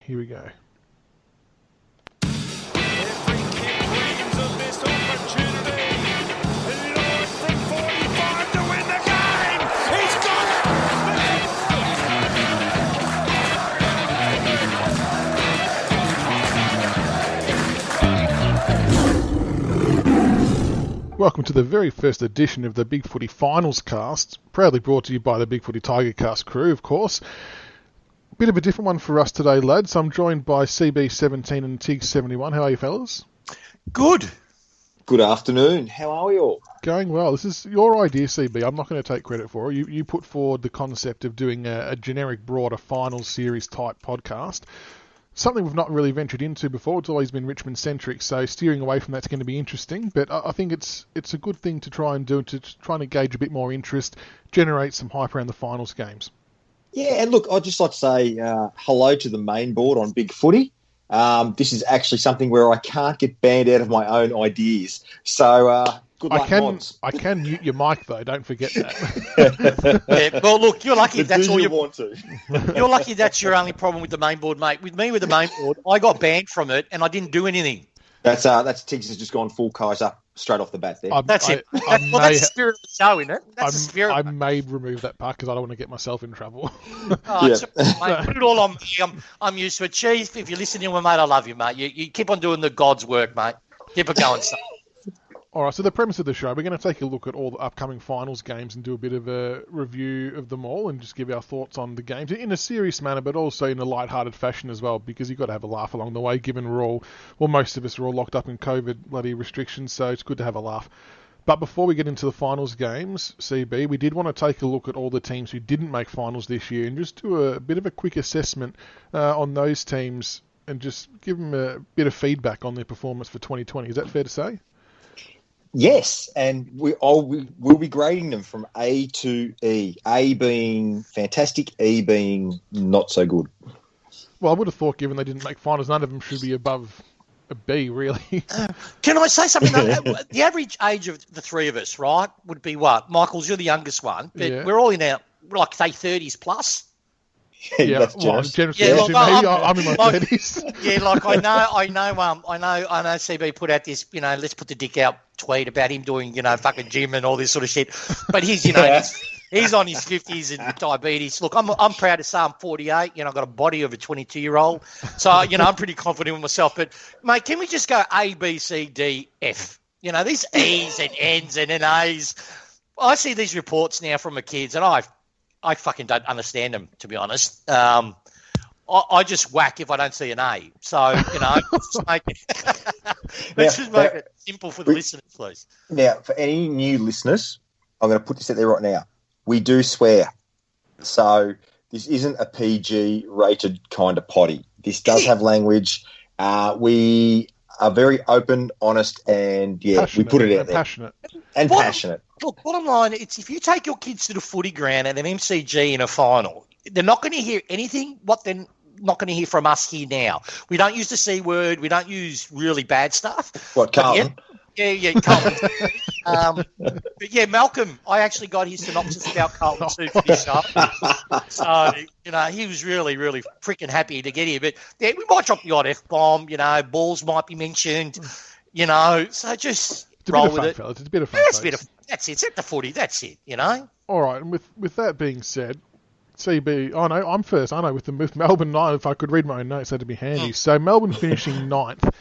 Here we go. Every kid dreams of this opportunity. Lord from 45 to win the game. He's got it. Welcome to the very first edition of the BigFooty Finalscast, proudly brought to you by the BigFooty Tigercast crew, of course. Bit of a different one for us today, lads. I'm joined by CB17 and Tiger71. How are you, fellas? Good. Good afternoon. How are we all? Going well. This is your idea, CB. I'm not going to take credit for it. You put forward the concept of doing a generic, broader finals series type podcast. Something we've not really ventured into before. It's always been Richmond-centric, so steering away from that's going to be interesting. But I think it's a good thing to try and do, to try and gauge a bit more interest, generate some hype around the finals games. Yeah, and look, I'd just like to say hello to the main board on BigFooty. This is actually something where I can't get banned out of my own ideas. So good luck, mods. I can mute your mic, though. Don't forget that. Yeah, well, look, you're lucky that's all you want to. You're lucky that's your only problem with the main board, mate. With me, with the main board, I got banned from it, and I didn't do anything. That's Tiggs has just gone full Kaiser straight off the bat there. That's it. That's the spirit of the show, isn't it? That's the spirit. I may remove that part because I don't want to get myself in trouble. Mate, put it all on me. I'm used to it. Chief, if you're listening, mate, I love you, mate. You keep on doing the God's work, mate. Keep it going, son. All right, so the premise of the show, we're going to take a look at all the upcoming finals games and do a bit of a review of them all and just give our thoughts on the games in a serious manner, but also in a light-hearted fashion as well, because you've got to have a laugh along the way, given most of us are all locked up in COVID bloody restrictions, so it's good to have a laugh. But before we get into the finals games, CB, we did want to take a look at all the teams who didn't make finals this year and just do a bit of a quick assessment on those teams and just give them a bit of feedback on their performance for 2020. Is that fair to say? Yes, and we'll be grading them from A to E. A being fantastic, E being not so good. Well, I would have thought, given they didn't make finals, none of them should be above a B, really. Can I say something? The average age of the three of us, right, would be what? Michaels, you're the youngest one, but we're all in our, like, say, 30s plus. Yeah, that's generous. I'm in my 30s. Yeah, like I know. CB put out this, let's put the dick out tweet about him doing, fucking gym and all this sort of shit. But he's on his 50s and diabetes. Look, I'm proud to say I'm 48. I've got a body of a 22-year-old. So, I'm pretty confident with myself. But, mate, can we just go A, B, C, D, F? These E's and N's and A's. I see these reports now from my kids, and I fucking don't understand them, to be honest. I just whack if I don't see an A. So, let's just make it simple for the listeners, please. Now, for any new listeners, I'm going to put this out there right now. We do swear. So this isn't a PG-rated kind of potty. This does have language. We are very open, honest, and, we put it out there. Passionate. And passionate. Look, bottom line, it's if you take your kids to the footy ground at an MCG in a final, they're not going to hear anything what they're not going to hear from us here now. We don't use the C word. We don't use really bad stuff. What, Carlton? Yeah, Carlton. But yeah, Malcolm, I actually got his synopsis about Carlton too for this show. So, he was really, really freaking happy to get here. But yeah, we might drop the odd F-bomb, balls might be mentioned, so just roll with it. Fellas. It's a bit of fun. That's it. It's at the footy. That's it, All right, and with that being said, CB, I'm first, with Melbourne 9, if I could read my own notes, that'd be handy. So Melbourne finishing 9th.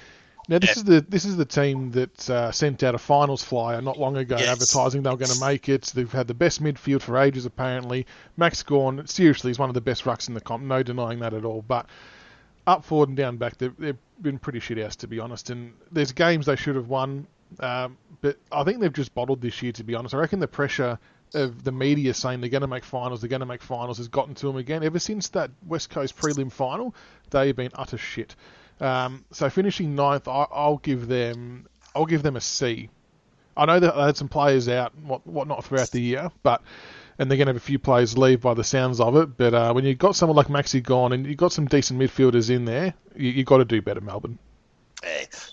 Now, this is the team that sent out a finals flyer not long ago, advertising they were going to make it. They've had the best midfield for ages, apparently. Max Gawn, seriously, is one of the best rucks in the comp. No denying that at all. But up forward and down back, they've been pretty shit house, to be honest. And there's games they should have won, but I think they've just bottled this year, to be honest. I reckon the pressure of the media saying they're going to make finals has gotten to them again. Ever since that West Coast prelim final, they've been utter shit. So finishing 9th, I'll give them a C. I know that they had some players out and whatnot throughout the year, and they're going to have a few players leave by the sounds of it. But when you've got someone like Maxi Gawn and you've got some decent midfielders in there, you've got to do better, Melbourne.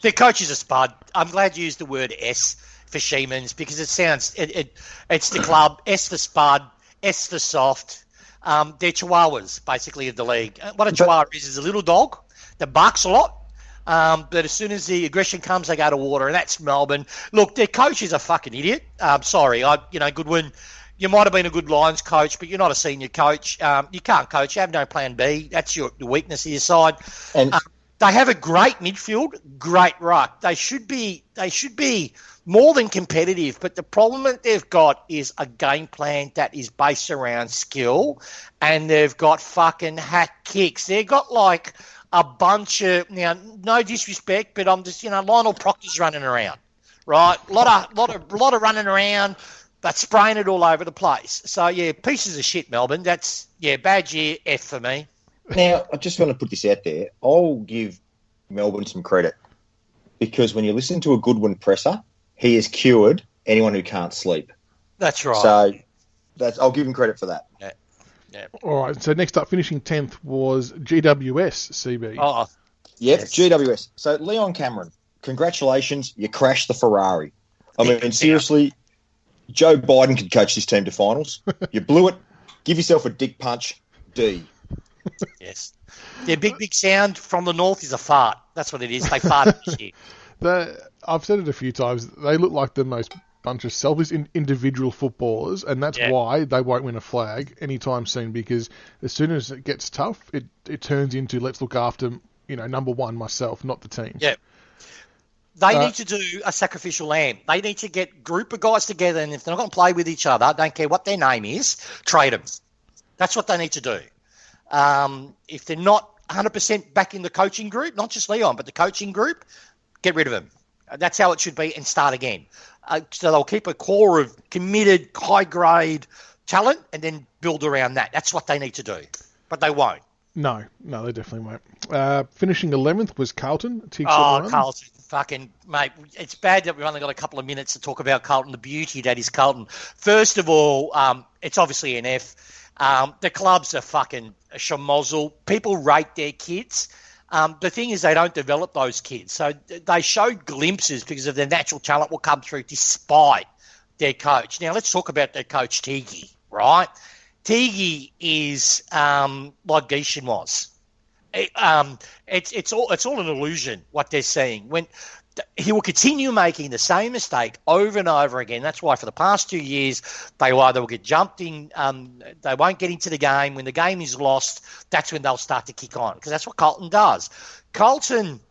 Their coach is a spud. I'm glad you used the word S for Sheemans because it sounds it's the club. S for spud, S for soft. They're chihuahuas, basically, of the league. What a chihuahua is a little dog that barks a lot. But as soon as the aggression comes, they go to water, and that's Melbourne. Look, their coach is a fucking idiot. Sorry, Goodwin, you might have been a good Lions coach, but you're not a senior coach. You can't coach. You have no plan B. That's your weakness of your side. And they have a great midfield, great ruck. They should be more than competitive, but the problem that they've got is a game plan that is based around skill, and they've got fucking hack kicks. They've got like a bunch of, now, no disrespect, but I'm just, Lionel Proctor's running around, right? A lot of running around, but spraying it all over the place. So, yeah, pieces of shit, Melbourne. That's, bad year, F for me. now, I just want to put this out there. I'll give Melbourne some credit because when you listen to a Goodwin presser, he has cured anyone who can't sleep. That's right. So I'll give him credit for that. Yeah. All right, so next up, finishing 10th was GWS, CB. Oh, Yep, yes. GWS. So, Leon Cameron, congratulations. You crashed the Ferrari. I mean, seriously, Joe Biden could coach this team to finals. You blew it. Give yourself a dick punch. D. Yes. Their big sound from the north is a fart. That's what it is. They fart this year. I've said it a few times. They look like the most bunch of selfish individual footballers, and that's why they won't win a flag anytime soon, because as soon as it gets tough, it turns into let's look after, number one, myself, not the team. Yeah. They need to do a sacrificial lamb. They need to get a group of guys together, and if they're not going to play with each other, don't care what their name is, trade them. That's what they need to do. If they're not 100% back in the coaching group, not just Leon, but the coaching group, get rid of them. That's how it should be, and start again. So they'll keep a core of committed, high-grade talent and then build around that. That's what they need to do. But they won't. No, they definitely won't. Finishing 11th was Carlton. Tigercast. Carlton. Fucking, mate, it's bad that we've only got a couple of minutes to talk about Carlton, the beauty that is Carlton. First of all, it's obviously an F. The clubs are fucking a schmozzle. People rate their kids. The thing is they don't develop those kids. So they show glimpses because of their natural talent will come through despite their coach. Now, let's talk about their coach, Tiggy, right? Tiggy is like Geishan was. It's all an illusion, what they're seeing. When he will continue making the same mistake over and over again. That's why for the past 2 years, they either will get jumped in, they won't get into the game. When the game is lost, that's when they'll start to kick on, because that's what Carlton does. Carlton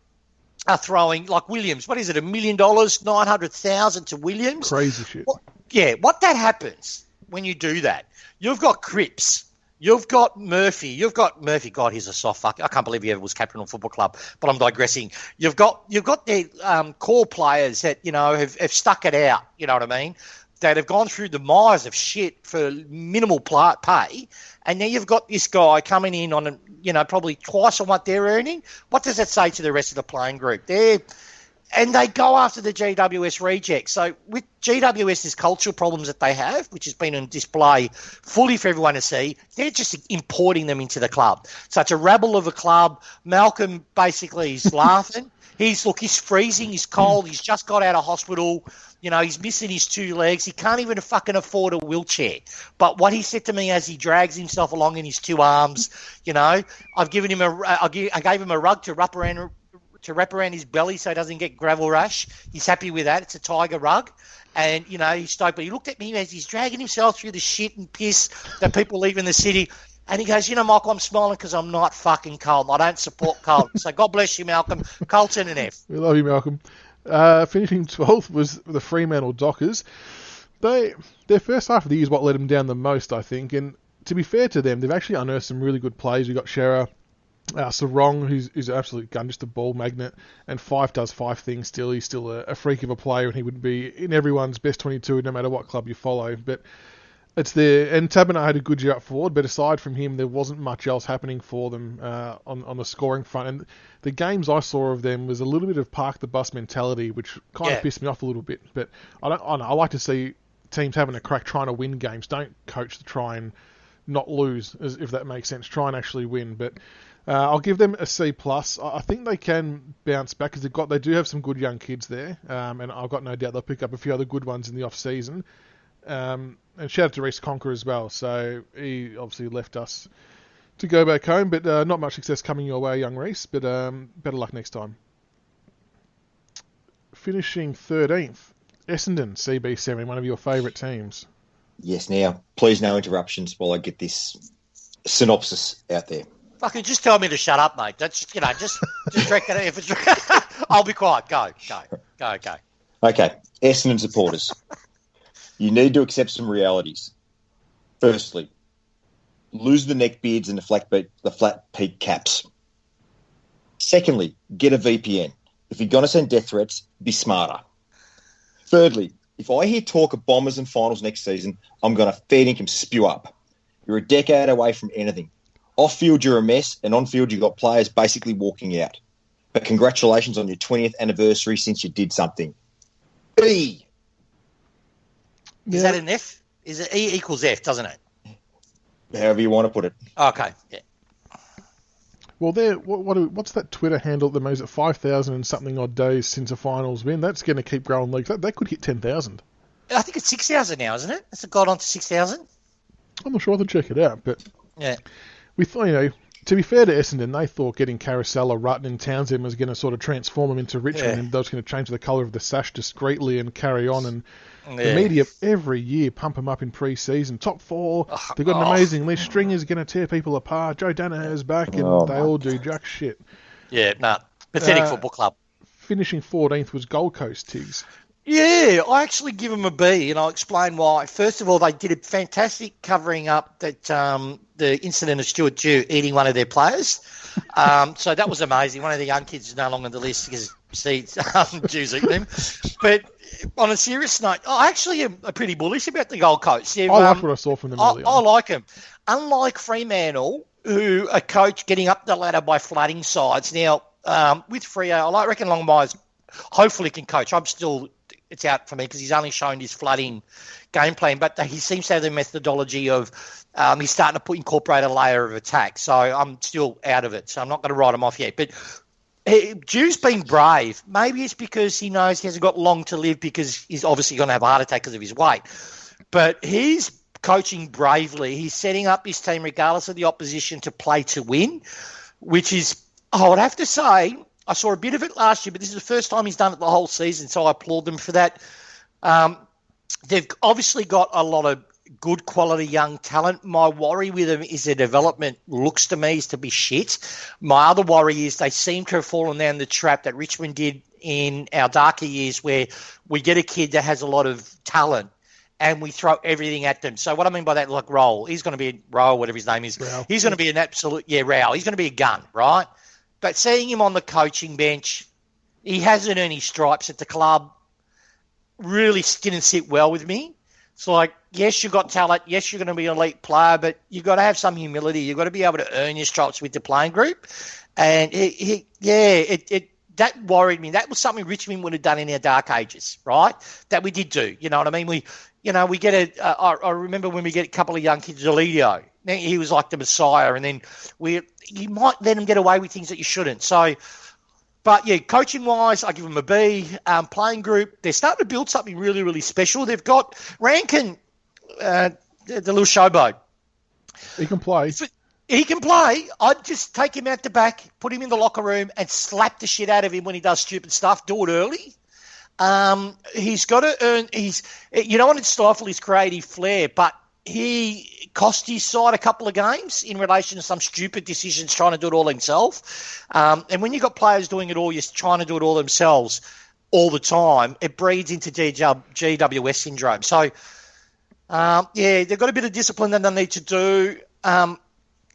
are throwing, like Williams, what is it, $1 million, 900,000 to Williams? Crazy shit. What that happens when you do that, you've got Cripps. You've got Murphy. God, he's a soft fuck. I can't believe he ever was captain of a football club, but I'm digressing. You've got their core players that, have stuck it out, you know what I mean, that have gone through the mires of shit for minimal pay, and now you've got this guy coming in on, probably twice on what they're earning. What does that say to the rest of the playing group? And they go after the GWS rejects. So with GWS's cultural problems that they have, which has been on display fully for everyone to see, they're just importing them into the club. So it's a rabble of a club. Malcolm basically is laughing. He's freezing, he's cold, he's just got out of hospital. He's missing his 2 legs. He can't even fucking afford a wheelchair. But what he said to me as he drags himself along in his 2 arms, I've given him I gave him a rug to wrap around his belly so he doesn't get gravel rash. He's happy with that. It's a tiger rug. And, he's stoked. But he looked at me as he's dragging himself through the shit and piss that people leave in the city. And he goes, Michael, I'm smiling because I'm not fucking Carlton. I don't support Carlton. So God bless you, Malcolm. Carlton and F. We love you, Malcolm. Finishing 12th was the Fremantle Dockers. Their first half of the year is what let them down the most, I think. And to be fair to them, they've actually unearthed some really good plays. You've got Shearer, Sarong, who's an absolute gun, just a ball magnet, and Fife does Fife things still. He's still a freak of a player, and he would be in everyone's best 22 no matter what club you follow. But it's there, and Taberner had a good year up forward, but aside from him, there wasn't much else happening for them on the scoring front. And the games I saw of them was a little bit of park the bus mentality, which kind of pissed me off a little bit. But I like to see teams having a crack trying to win games. Don't coach to try and not lose, if that makes sense. Try and actually win. But I'll give them a C+. I think they can bounce back because they do have some good young kids there, and I've got no doubt they'll pick up a few other good ones in the off season. And shout out to Reece Conker as well. So he obviously left us to go back home, but not much success coming your way, young Reece. But better luck next time. Finishing 13th, Essendon, CB7, one of your favourite teams. Yes, now, please no interruptions while I get this synopsis out there. Fucking just tell me to shut up, mate. That's, just direct it. If it's, I'll be quiet. Go. Okay, Essendon supporters, you need to accept some realities. Firstly, lose the neckbeards and the flat peak caps. Secondly, get a VPN. If you're going to send death threats, be smarter. Thirdly, if I hear talk of Bombers and finals next season, I'm going to fair dinkum spew up. You're a decade away from anything. Off-field, you're a mess, and on-field, you've got players basically walking out. But congratulations on your 20th anniversary since you did something. B. Is that an F? Is it E equals F, doesn't it? However you want to put it. Okay, yeah. Well, what's that Twitter handle at the most? At 5,000 and something odd days since a finals win. That's going to keep growing leagues. That could hit 10,000. I think it's 6,000 now, isn't it? It's got on to 6,000. I'm not sure. I have to check it out. But yeah, we thought, to be fair to Essendon, they thought getting Carousel, Rutten and Townsend was going to sort of transform them into Richmond, and that was going to change the colour of the sash discreetly and carry on. And the media every year pump them up in pre-season. Top 4, they've got an amazing list. Stringer's going to tear people apart. Joe Danaher's back, and they all do jack shit. Yeah, pathetic football club. Finishing 14th was Gold Coast, Tiggs. Yeah, I actually give them a B, and I'll explain why. First of all, they did a fantastic covering up that the incident of Stuart Dew eating one of their players. So that was amazing. One of the young kids is no longer on the list because Dew's eating him. But on a serious note, I actually am pretty bullish about the Gold Coast. I like what I saw from them early on. I like them. Unlike Fremantle, who are coached getting up the ladder by flooding sides. Now, with Freo, I reckon Longmire's hopefully can coach. It's out for me because he's only shown his flooding game plan, but he seems to have the methodology of he's starting to incorporate a layer of attack. So I'm still out of it. So I'm not going to write him off yet. But Dew's been brave. Maybe it's because he knows he hasn't got long to live because he's obviously going to have a heart attack because of his weight. But he's coaching bravely. He's setting up his team regardless of the opposition to play to win, which is, I would have to say, I saw a bit of it last year, but this is the first time he's done it the whole season, so I applaud them for that. They've obviously got a lot of good quality young talent. My worry with them is their development looks to me is to be shit. My other worry is they seem to have fallen down the trap that Richmond did in our darker years where we get a kid that has a lot of talent and we throw everything at them. So what I mean by that, like Roll, he's going to be Roll, whatever his name is. Rao. He's going to be an absolute, Rao. He's going to be a gun, right? But seeing him on the coaching bench, he hasn't earned his stripes at the club, really didn't sit well with me. It's like, yes, you've got talent. Yes, you're going to be an elite player, but you've got to have some humility. You've got to be able to earn your stripes with the playing group. And, that worried me. That was something Richmond would have done in our dark ages, right? That we did do. You know what I mean? We get I remember when we get a couple of young kids, Delidio. He was like the Messiah, and then you might let him get away with things that you shouldn't. So, but yeah, coaching-wise, I give them a B. Playing group, they're starting to build something really, really special. They've got Rankin, the little showboat. He can play. He can play. I'd just take him out the back, put him in the locker room, and slap the shit out of him when he does stupid stuff. Do it early. He's got to earn. You don't want to stifle his creative flair, but he cost his side a couple of games in relation to some stupid decisions trying to do it all himself. And when you've got players doing it all, you're trying to do it all themselves all the time, it breeds into GWS syndrome. So, they've got a bit of discipline that they need to do.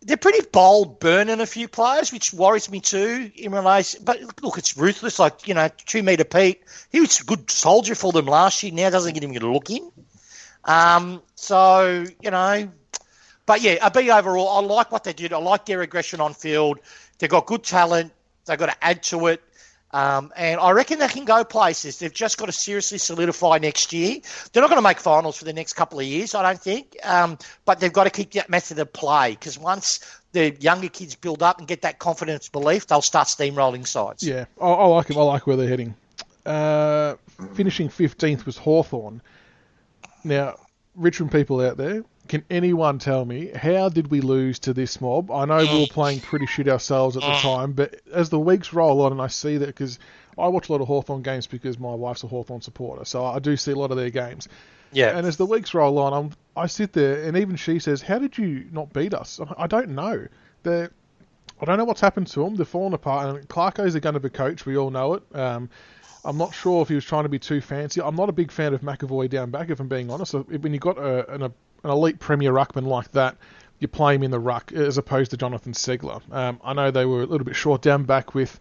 They're pretty bold burning a few players, which worries me too in relation. But look, it's ruthless. Like, 2 metre Pete, he was a good soldier for them last year. Now doesn't get him a look in. But yeah, a B overall. I like what they did. I like their aggression on field. They've got good talent. They've got to add to it. And I reckon they can go places. They've just got to seriously solidify next year. They're not going to make finals for the next couple of years, I don't think. But they've got to keep that method of play because once the younger kids build up and get that confidence belief, they'll start steamrolling sides. Yeah, I like them. I like where they're heading. Finishing 15th was Hawthorn. Now, Richmond people out there, can anyone tell me how did we lose to this mob? I know we were playing pretty shit ourselves at the time, but as the weeks roll on and I see that, because I watch a lot of Hawthorn games because my wife's a Hawthorn supporter, so I do see a lot of their games. Yeah. And as the weeks roll on, I sit there and even she says, how did you not beat us? I don't know. I don't know what's happened to them. They're falling apart. And Clarko's a gunner coach. We all know it. I'm not sure if he was trying to be too fancy. I'm not a big fan of McAvoy down back, if I'm being honest. So when you've got an elite premier ruckman like that, you play him in the ruck as opposed to Jonathan Segler. I know they were a little bit short down back with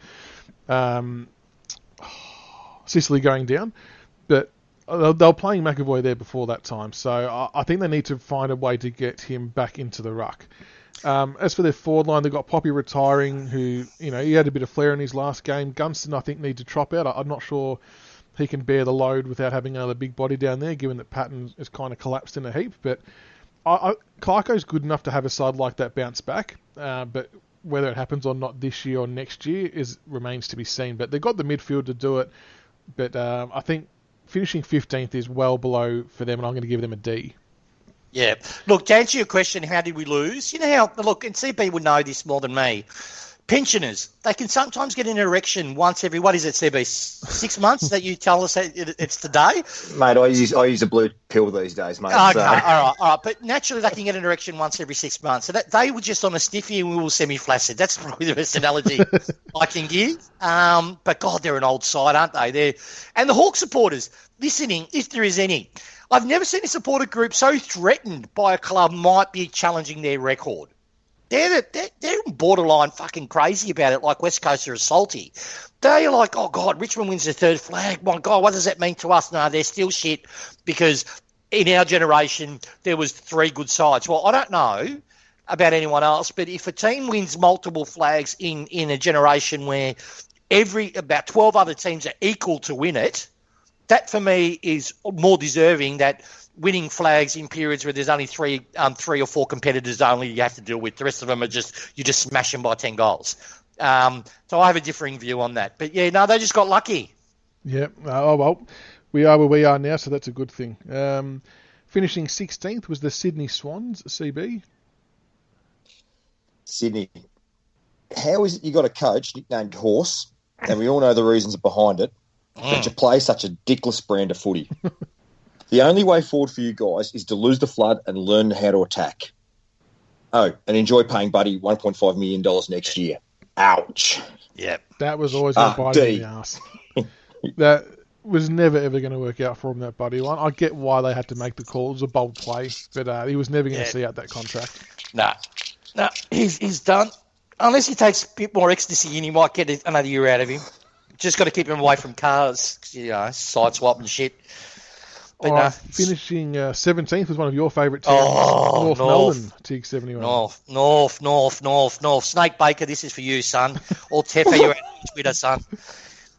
Sicily going down, but they were playing McAvoy there before that time. So I think they need to find a way to get him back into the ruck. As for their forward line, they've got Poppy retiring, who, he had a bit of flair in his last game. Gunston, I think, need to drop out. I'm not sure he can bear the load without having another big body down there, given that Patton has kind of collapsed in a heap. But Clarko's good enough to have a side like that bounce back. But whether it happens or not this year or next year remains to be seen. But they've got the midfield to do it. But I think finishing 15th is well below for them, and I'm going to give them a D. Yeah. Look, to answer your question, how did we lose? You know how, look, and CB would know this more than me. Pensioners, they can sometimes get an erection once every, what is it, CB, 6 months that you tell us that it's today? Mate, I use a blue pill these days, mate. Okay, so. all right. But naturally they can get an erection once every 6 months. So they were just on a stiffy and we were semi-flaccid. That's probably the best analogy I can give. But, God, they're an old side, aren't they? And the Hawk supporters, listening, if there is any, I've never seen a supporter group so threatened by a club might be challenging their record. They're borderline fucking crazy about it, like West Coast are salty. They're like, oh, God, Richmond wins the third flag. My God, what does that mean to us? No, they're still shit because in our generation there was 3 good sides. Well, I don't know about anyone else, but if a team wins multiple flags in a generation where about 12 other teams are equal to win it, that for me is more deserving that winning flags in periods where there's only 3 or 4 competitors only you have to deal with. The rest of them are you just smash them by 10 goals. So I have a differing view on that. But yeah, no, they just got lucky. Yeah. Well, we are where we are now, so that's a good thing. Finishing 16th was the Sydney Swans, CB. Sydney. How is it you got a coach nicknamed Horse, and we all know the reasons behind it, but you play such a dickless brand of footy? The only way forward for you guys is to lose the flood and learn how to attack. Oh, and enjoy paying Buddy $1.5 million next year. Ouch. Yeah. That was always going to bite him in the ass. That was never, ever going to work out for him, that Buddy one. I get why they had to make the call. It was a bold play, but he was never going to see out that contract. No, he's done. Unless he takes a bit more ecstasy in, he might get another year out of him. Just got to keep him away from cars, side swap and shit. But right, finishing 17th was one of your favourite teams, North Melbourne, Tigerc71. North. Snake Baker, this is for you, son. Or Teffa, you're on Twitter, son.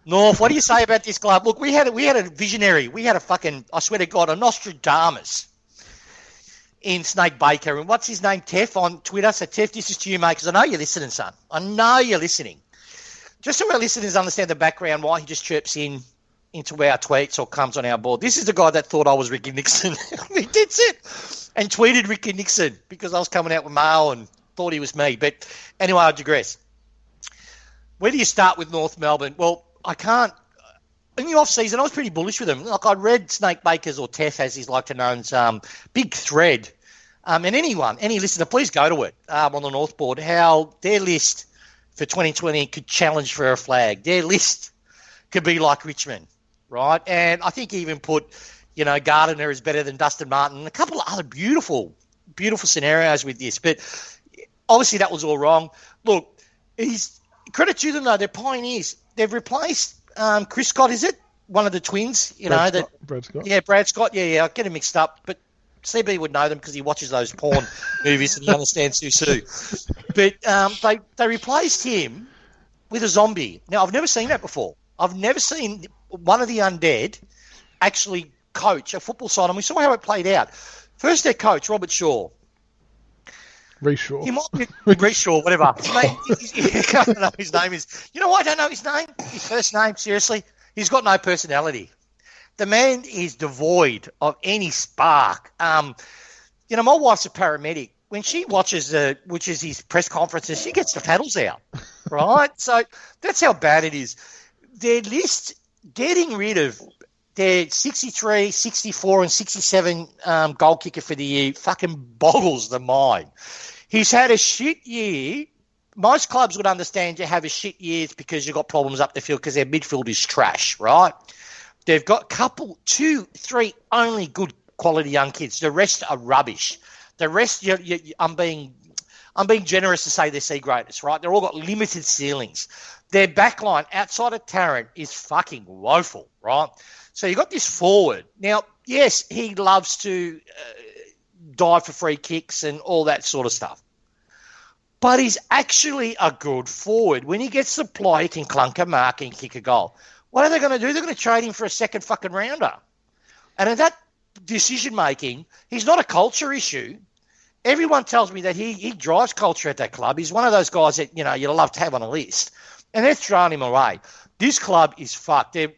North, what do you say about this club? Look, we had a visionary. We had a fucking, I swear to God, a Nostradamus in Snake Baker. And what's his name, Teff, on Twitter? So, Teff, this is to you, mate, because I know you're listening, son. I know you're listening. Just so our listeners understand the background, why he just chirps into our tweets or comes on our board. This is the guy that thought I was Ricky Nixon. He did it and tweeted Ricky Nixon because I was coming out with mail and thought he was me. But anyway, I digress. Where do you start with North Melbourne? Well, I can't. In the off-season, I was pretty bullish with them. Like, I read Snake Baker's, or Teff, as he's like to known's, big thread. And any listener, please go to it on the North board, how their list for 2020 could challenge for a flag. Their list could be like Richmond. Right, and I think he even put, Gardiner is better than Dustin Martin. A couple of other beautiful scenarios with this, but obviously that was all wrong. Look, credit to them though, they're pioneers. They've replaced Chris Scott, is it? One of the twins, Brad Scott. Yeah, Brad Scott. Yeah, I get him mixed up, but CB would know them because he watches those porn movies and he understands Susu. But they replaced him with a zombie. Now I've never seen that before. I've never seen one of the undead actually coach a football side, and we saw how it played out. First, their coach, Robert Shaw. Reshaw. He might be Reshaw, whatever. Mate, I don't know his name is. You know why I don't know his name? His first name, seriously? He's got no personality. The man is devoid of any spark. My wife's a paramedic. When she watches his press conferences, she gets the paddles out, right? So that's how bad it is. Their list, getting rid of their 63, 64, and 67 goal kicker for the year fucking boggles the mind. He's had a shit year. Most clubs would understand you have a shit year because you've got problems up the field because their midfield is trash, right? They've got two, three only good quality young kids. The rest are rubbish. The rest, I'm being generous to say they're C graders, right? They're all got limited ceilings. Their backline outside of Tarrant is fucking woeful, right? So you got this forward. Now, yes, he loves to dive for free kicks and all that sort of stuff. But he's actually a good forward. When he gets the play, he can clunk a mark and kick a goal. What are they going to do? They're going to trade him for a second fucking rounder. And in that decision-making, he's not a culture issue. Everyone tells me that he drives culture at that club. He's one of those guys that, you'd love to have on a list. And they're throwing him away. This club is fucked. They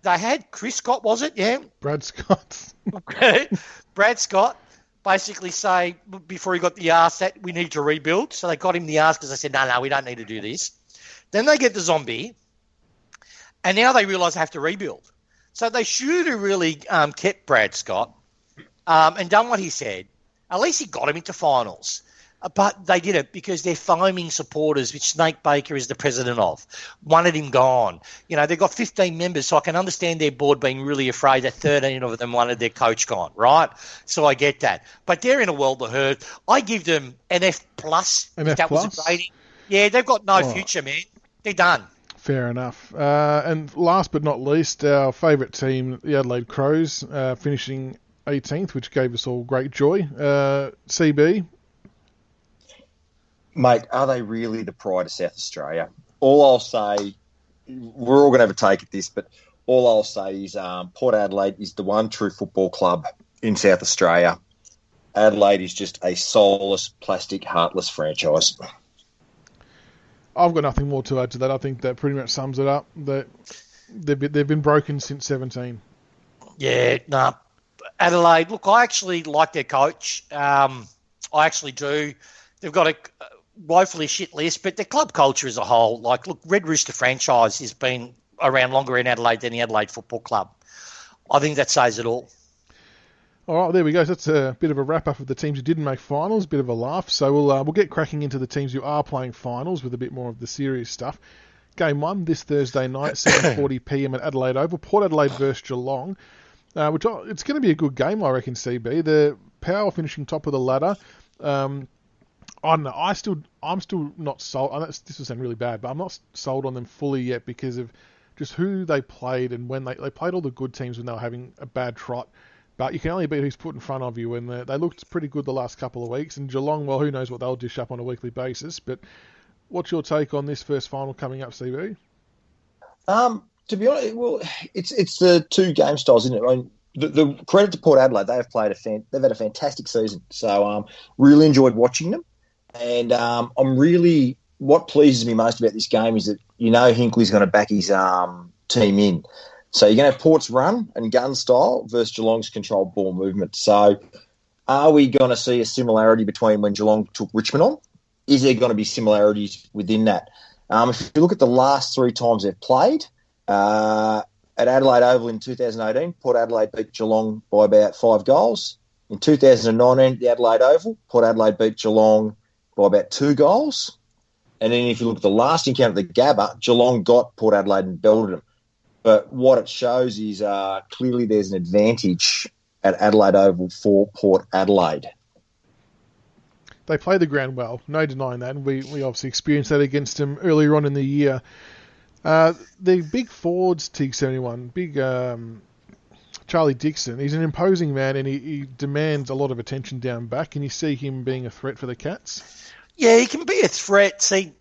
had Chris Scott, was it? Yeah? Brad Scott. Brad Scott basically say, before he got the arse, that we need to rebuild. So they got him the arse because they said, no, we don't need to do this. Then they get the zombie. And now they realise they have to rebuild. So they should have really kept Brad Scott and done what he said. At least he got him into finals. But they did it because they're foaming supporters, which Snake Baker is the president of, wanted him gone. They've got 15 members, so I can understand their board being really afraid that 13 of them wanted their coach gone, right? So I get that. But they're in a world of hurt. I give them an F+. An if that F+? was a rating. Yeah, they've got no future, man. They're done. Fair enough. And last but not least, our favourite team, the Adelaide Crows, finishing 18th, which gave us all great joy. CB? Mate, are they really the pride of South Australia? All I'll say, we're all going to have a take at this, but all I'll say is Port Adelaide is the one true football club in South Australia. Adelaide is just a soulless, plastic, heartless franchise. I've got nothing more to add to that. I think that pretty much sums it up. They've been broken since 17. Yeah, no. Adelaide, look, I actually like their coach. I actually do. They've got a woefully shit list, but their club culture as a whole, Red Rooster franchise has been around longer in Adelaide than the Adelaide Football Club. I think that says it all. All right, there we go. So that's a bit of a wrap-up of the teams who didn't make finals, a bit of a laugh. So we'll get cracking into the teams who are playing finals with a bit more of the serious stuff. Game 1 this Thursday night, 7:40pm at Adelaide Oval. Port Adelaide versus Geelong, which it's going to be a good game, I reckon, CB. The Power finishing top of the ladder. I don't know. I'm still not sold. I know this will sound really bad, but I'm not sold on them fully yet because of just who they played and when they played all the good teams when they were having a bad trot. But you can only beat who's put in front of you, and they looked pretty good the last couple of weeks. And Geelong, well, who knows what they'll dish up on a weekly basis. But what's your take on this first final coming up, CB? To be honest, well, it's the two game styles, isn't it? I mean, the credit to Port Adelaide, they've had a fantastic season. So really enjoyed watching them. And what pleases me most about this game is that Hinkley's going to back his team in. So you're going to have Port's run and gun style versus Geelong's controlled ball movement. So are we going to see a similarity between when Geelong took Richmond on? Is there going to be similarities within that? If you look at the last 3 times they've played, at Adelaide Oval in 2018, Port Adelaide beat Geelong by about 5 goals. In 2019, at the Adelaide Oval, Port Adelaide beat Geelong by about 2 goals. And then if you look at the last encounter at the Gabba, Geelong got Port Adelaide and belted them. But what it shows is clearly there's an advantage at Adelaide Oval for Port Adelaide. They play the ground well, no denying that. And we obviously experienced that against them earlier on in the year. The big forwards, Tigerc71, big Charlie Dixon, he's an imposing man and he demands a lot of attention down back. Can you see him being a threat for the Cats? Yeah, he can be a threat. See,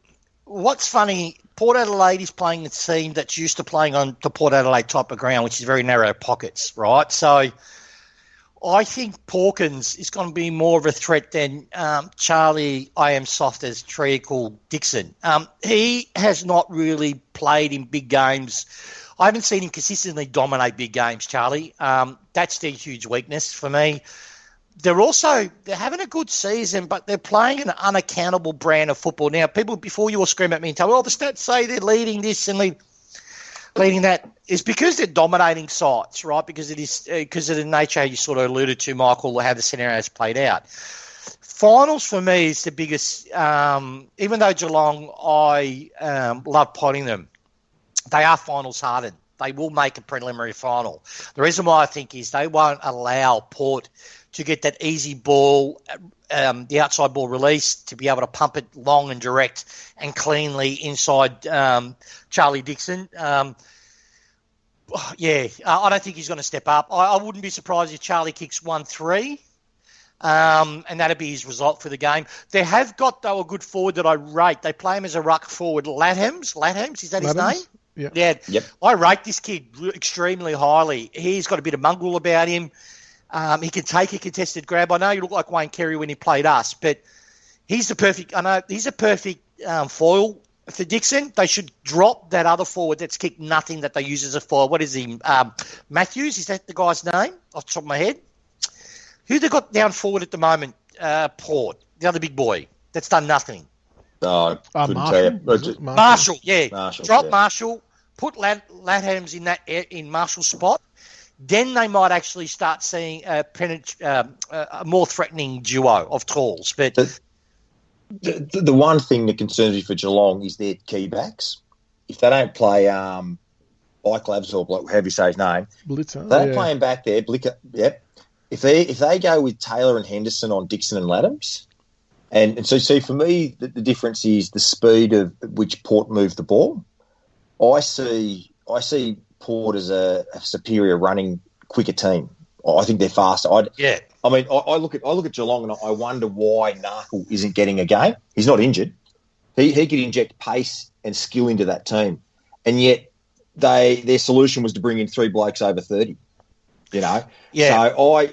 what's funny, Port Adelaide is playing a team that's used to playing on the Port Adelaide type of ground, which is very narrow pockets, right? So I think Porkins is going to be more of a threat than Charlie, I am soft as treacle Dixon. He has not really played in big games. I haven't seen him consistently dominate big games, Charlie. That's their huge weakness for me. They're having a good season, but they're playing an unaccountable brand of football. Now, people, before you all scream at me and tell me, the stats say they're leading this and leading that, is because they're dominating sides, right? Because of the nature you sort of alluded to, Michael, how the scenarios played out. Finals for me is the biggest. Even though Geelong, I love potting them, they are finals hardened. They will make a preliminary final. The reason why I think is they won't allow Port to get that easy ball, the outside ball release, to be able to pump it long and direct and cleanly inside Charlie Dixon. I don't think he's going to step up. I wouldn't be surprised if Charlie kicks 1-3. And that'd be his result for the game. They have got, though, a good forward that I rate. They play him as a ruck forward. Lathams, is that his name? Yeah. Yep. I rate this kid extremely highly. He's got a bit of mongrel about him. He can take a contested grab. I know you look like Wayne Carey when he played us, but he's a perfect foil for Dixon. They should drop that other forward that's kicked nothing that they use as a foil. What is he? Matthews, is that the guy's name off the top of my head? Who they got down forward at the moment? Port, the other big boy that's done nothing. No, couldn't tell you. Marshall, yeah. Drop Marshall, put Lathams in Marshall's spot. Then they might actually start seeing a more threatening duo of talls. But the one thing that concerns me for Geelong is their key backs. If they don't play Bike Labs or however you say his name, Blitzer, they don't play him back there. Blicker, yep. If they go with Taylor and Henderson on Dixon and Lathams, and so for me the difference is the speed of which Port move the ball. I see Port as a superior running, quicker team. I think they're faster. I look at Geelong and I wonder why Narkle isn't getting a game. He's not injured. He could inject pace and skill into that team, and yet their solution was to bring in 3 blokes over 30. You know, So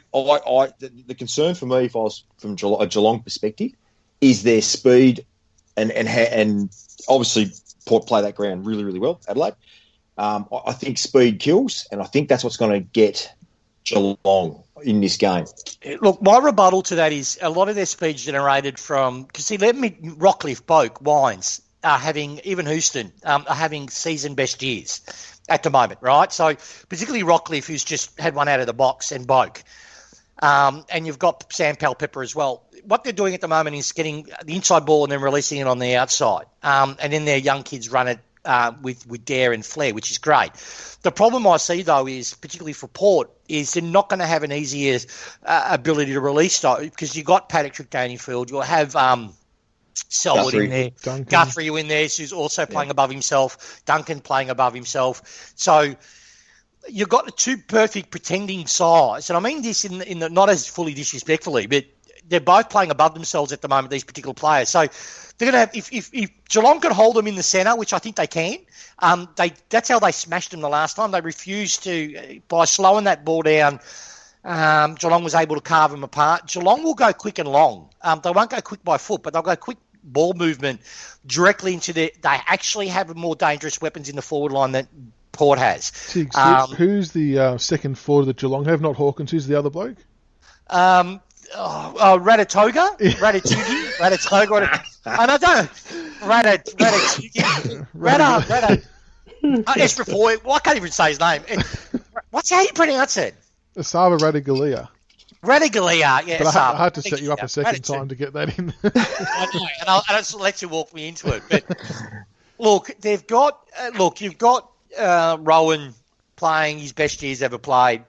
the concern for me, if I was from a Geelong perspective, is their speed, and obviously Port play that ground really, really well. Adelaide, I think speed kills, and I think that's what's going to get Geelong in this game. Look, my rebuttal to that is a lot of their speed's generated from because Rockcliffe, Boak, Wines are having even Houston are having season best years at the moment, right? So particularly Rockcliffe, who's just had one out of the box, and Boak. And you've got Sam Pepper as well. What they're doing at the moment is getting the inside ball and then releasing it on the outside. And then their young kids run it with dare and flair, which is great. The problem I see, though, is particularly for Port, is they're not going to have an easier ability to release, though, because you've got Patrick Dangerfield. You'll have Selwood in there. Guthrie in there, who's also playing above himself. Duncan playing above himself. So you've got the two perfect pretending sides. And I mean this in the not as fully disrespectfully, but they're both playing above themselves at the moment, these particular players. So they're going to have, if Geelong can hold them in the centre, which I think they can, that's how they smashed them the last time. They refused to, by slowing that ball down, Geelong was able to carve them apart. Geelong will go quick and long. They won't go quick by foot, but they'll go quick ball movement directly into they actually have more dangerous weapons in the forward line than Port has. Tiggs, who's the second forward that Geelong have? Not Hawkins. Who's the other bloke? Ratatoga? Ratatoga. And I don't Ratatugi. Esrafoy. Well, I can't even say his name. What's how you pronounce it? Asava Ratagalia. Ratagalia, yeah. But I had to set you up a second time to get that in. I know, and I'll just let you walk me into it. But look, you've got Rowan playing his best years ever played.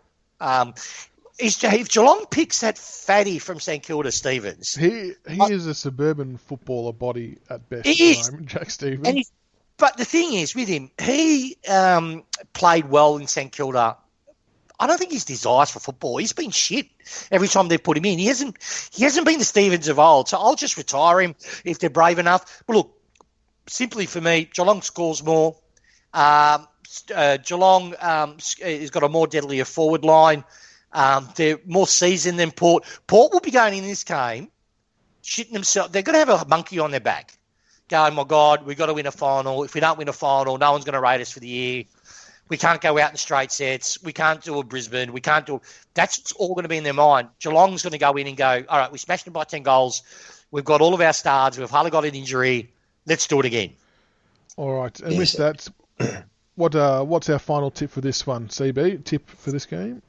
If Geelong picks that fatty from St Kilda, Stevens, he is a suburban footballer body at best. He is, Jack Stevens. But the thing is with him, he played well in St Kilda. I don't think his desires for football. He's been shit every time they put him in. He hasn't been the Stevens of old. So I'll just retire him if they're brave enough. But look, simply for me, Geelong scores more. Geelong has got a more deadlier forward line. They're more seasoned than Port. Port will be going in this game shitting themselves. They're going to have a monkey on their back going, my God, we've got to win a final. If we don't win a final, no one's going to rate us for the year. We can't go out in straight sets. We can't do a Brisbane. We can't do. That's all going to be in their mind. Geelong's going to go in and go, all right, we smashed them by 10 goals. We've got all of our stars. We've hardly got an injury. Let's do it again. All right. And with that, what's our final tip for this one, CB? Tip for this game?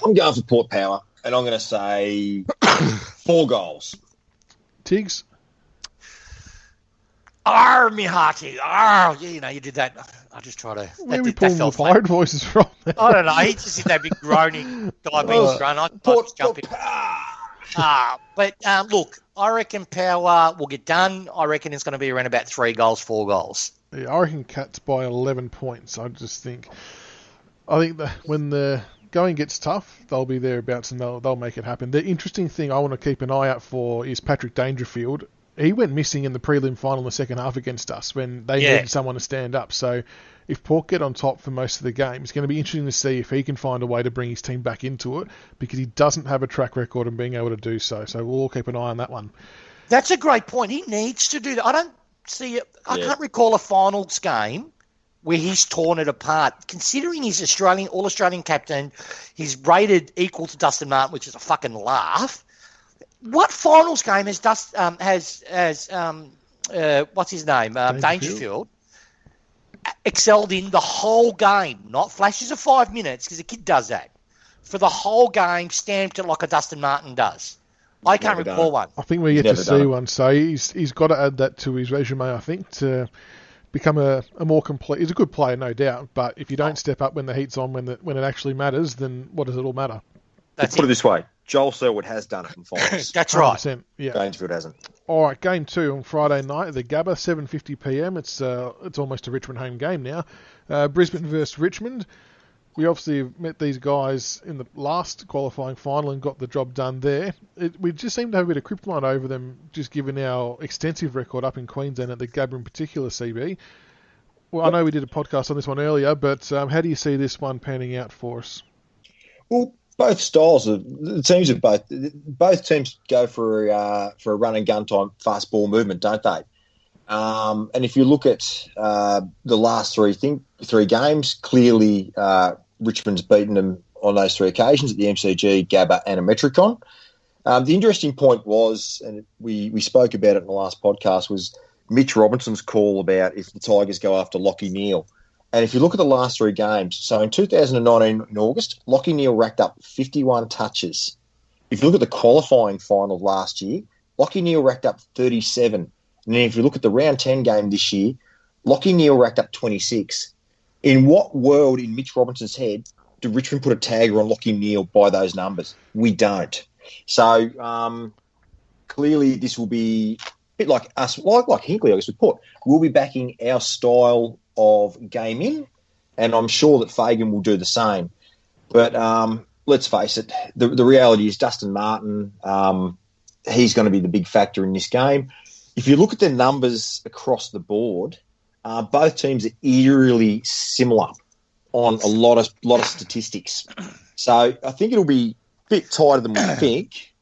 I'm going for Port Power, and I'm going to say 4 goals. Tiggs? Me hearty. You did that. I just try to. Where are we pulling the pirate voices from? I don't know. He just did that big groaning diabetes grunt. I was jumping. But look, I reckon Power will get done. I reckon it's going to be around about 3 goals, 4 goals. Yeah, I reckon Cats by 11 points. I think that when the going gets tough, they'll be thereabouts and they'll make it happen. The interesting thing I want to keep an eye out for is Patrick Dangerfield. He went missing in the prelim final in the second half against us when they needed someone to stand up. So if Port get on top for most of the game, it's going to be interesting to see if he can find a way to bring his team back into it, because he doesn't have a track record of being able to do so. So we'll all keep an eye on that one. That's a great point. He needs to do that. I don't see it. I can't recall a finals game where he's torn it apart. Considering he's All-Australian captain, he's rated equal to Dustin Martin, which is a fucking laugh. What finals game has what's his name? Dangerfield excelled in the whole game, not flashes of 5 minutes, because the kid does that. For the whole game, stamped it like a Dustin Martin does. I can't recall one. I think we get to see one, so he's got to add that to his resume, I think, to become a more complete. He's a good player, no doubt, but if you don't step up when the heat's on, when it actually matters, then what does it all matter? Put it this way, Joel Selwood has done it in finals. That's right. Yeah. Dangerfield hasn't. All right, game 2 on Friday night at the Gabba, 7:50 p.m. It's almost a Richmond home game now. Brisbane versus Richmond. We obviously met these guys in the last qualifying final and got the job done there. We just seem to have a bit of kryptonite over them, just given our extensive record up in Queensland at the Gabba in particular, CB. Well, I know we did a podcast on this one earlier, but how do you see this one panning out for us? Well, both styles of the teams of both teams go for a run and gun time fast ball movement, don't they? And if you look at the last three games, clearly Richmond's beaten them on those 3 occasions at the MCG, Gabba, and a Metricon. The interesting point was, and we spoke about it in the last podcast, was Mitch Robinson's call about if the Tigers go after Lachie Neale. And if you look at the last 3 games, so in 2019 in August, Lachie Neale racked up 51 touches. If you look at the qualifying final last year, Lachie Neale racked up 37. And then if you look at the round 10 game this year, Lachie Neale racked up 26. In what world in Mitch Robinson's head do Richmond put a tagger on Lachie Neale by those numbers? We don't. So clearly this will be a bit like us, like Hinkley, I guess, with Port. We'll be backing our style of gaming, and I'm sure that Fagan will do the same. But let's face it, the reality is Dustin Martin, he's going to be the big factor in this game. If you look at the numbers across the board, both teams are eerily similar on a lot of statistics. So I think it'll be a bit tighter than we think,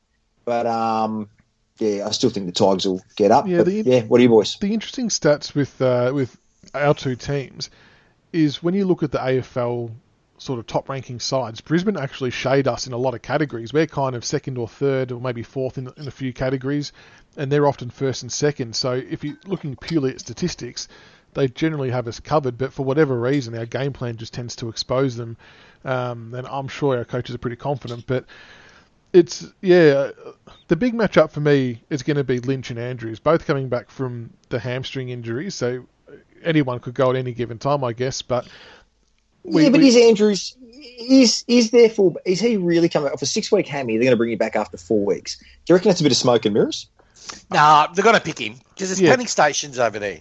but I still think the Tigers will get up. Yeah, what do you boys? The interesting stats with our 2 teams is when you look at the AFL sort of top-ranking sides, Brisbane actually shade us in a lot of categories. We're kind of second or third or maybe fourth in a few categories, and they're often first and second. So if you're looking purely at statistics, they generally have us covered, but for whatever reason, our game plan just tends to expose them. And I'm sure our coaches are pretty confident, but the big matchup for me is going to be Lynch and Andrews, both coming back from the hamstring injuries, so anyone could go at any given time, I guess. But is Andrews is he really coming off a 6-week hammy? They're going to bring him back after 4 weeks. Do you reckon that's a bit of smoke and mirrors? Nah, they're going to pick him because there's planning stations over there.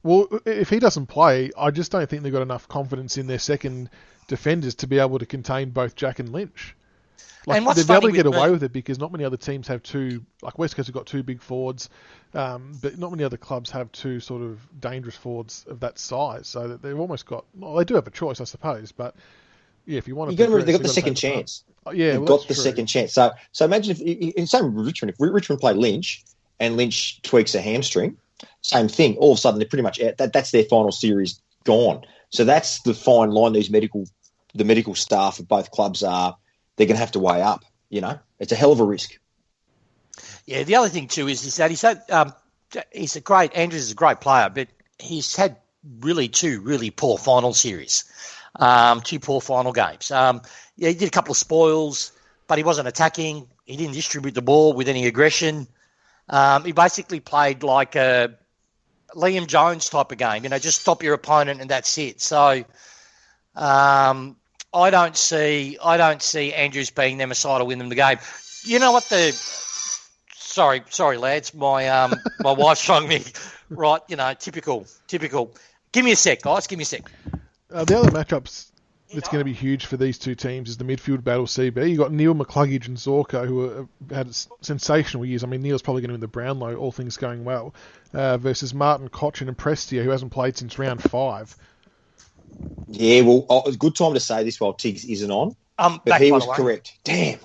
Well, if he doesn't play, I just don't think they've got enough confidence in their second defenders to be able to contain both Jack and Lynch. They'll be able to get away with it because not many other teams have 2, like West Coast have got 2 big forwards, but not many other clubs have 2 sort of dangerous forwards of that size. So that they've almost got, they do have a choice, I suppose, but yeah, if you want to... They've got the second chance. They've got the second chance. So imagine if, in same with Richmond, if Richmond play Lynch and Lynch tweaks a hamstring, same thing. All of a sudden, they're pretty much out. That's their final series gone. So that's the fine line the medical staff of both clubs they're going to have to weigh up. You know, it's a hell of a risk. Yeah, the other thing too is that Andrews is a great player, but he's had two really poor final series, 2 poor final games. He did a couple of spoils, but he wasn't attacking. He didn't distribute the ball with any aggression. He basically played like a Liam Jones type of game, just stop your opponent and that's it. So I don't see Andrews being their Messiah to win them the game. You know what Sorry, lads. My wife's showing me. Right, typical. Give me a sec, guys. Give me a sec. The other matchups that's going to be huge for these two teams is the midfield battle CB. You've got Neil McCluggage and Zorko, who had sensational years. I mean, Neil's probably going to win the Brownlow, all things going well, versus Martin Cochin and Prestia, who hasn't played since round 5. Yeah, well, it's a good time to say this while Tiggs isn't on. But he was correct. Damn.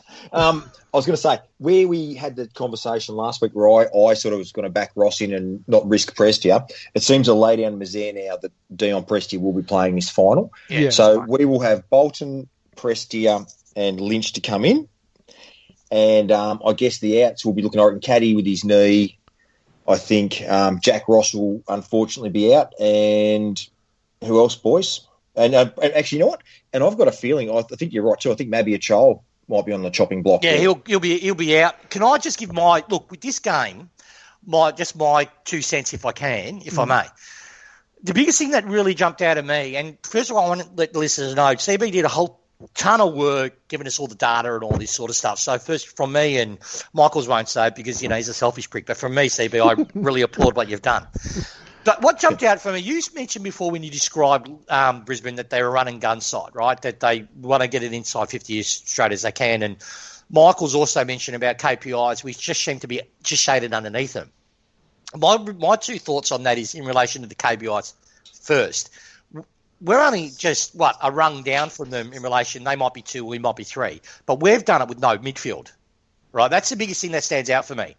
I was going to say, where we had the conversation last week where I sort of was going to back Ross in and not risk Prestia, it seems to lay down Mazaire now that Dion Prestia will be playing this final. Yeah, so we will have Bolton, Prestia and Lynch to come in. And I guess the outs will be looking at Caddy with his knee. I think Jack Ross will unfortunately be out. And who else, boys? And actually, you know what? And I've got a feeling, I think you're right too. I think maybe a child might be on the chopping block. Yeah, there. he'll be out. Can I just give with this game, my 2 cents if I can, if I may. The biggest thing that really jumped out at me, and first of all, I want to let the listeners know, CB did a whole ton of work giving us all the data and all this sort of stuff. So first from me, and Michaels won't say it because, he's a selfish prick, but from me, CB, I really applaud what you've done. But what jumped out for me, you mentioned before when you described Brisbane that they were running gun side, right? That they want to get it inside 50 as straight as they can. And Michael's also mentioned about KPIs, which just seem to be just shaded underneath them. My 2 thoughts on that is in relation to the KPIs first. We're only just, a rung down from them in relation. They might be 2, we might be 3. But we've done it with no midfield, right? That's the biggest thing that stands out for me.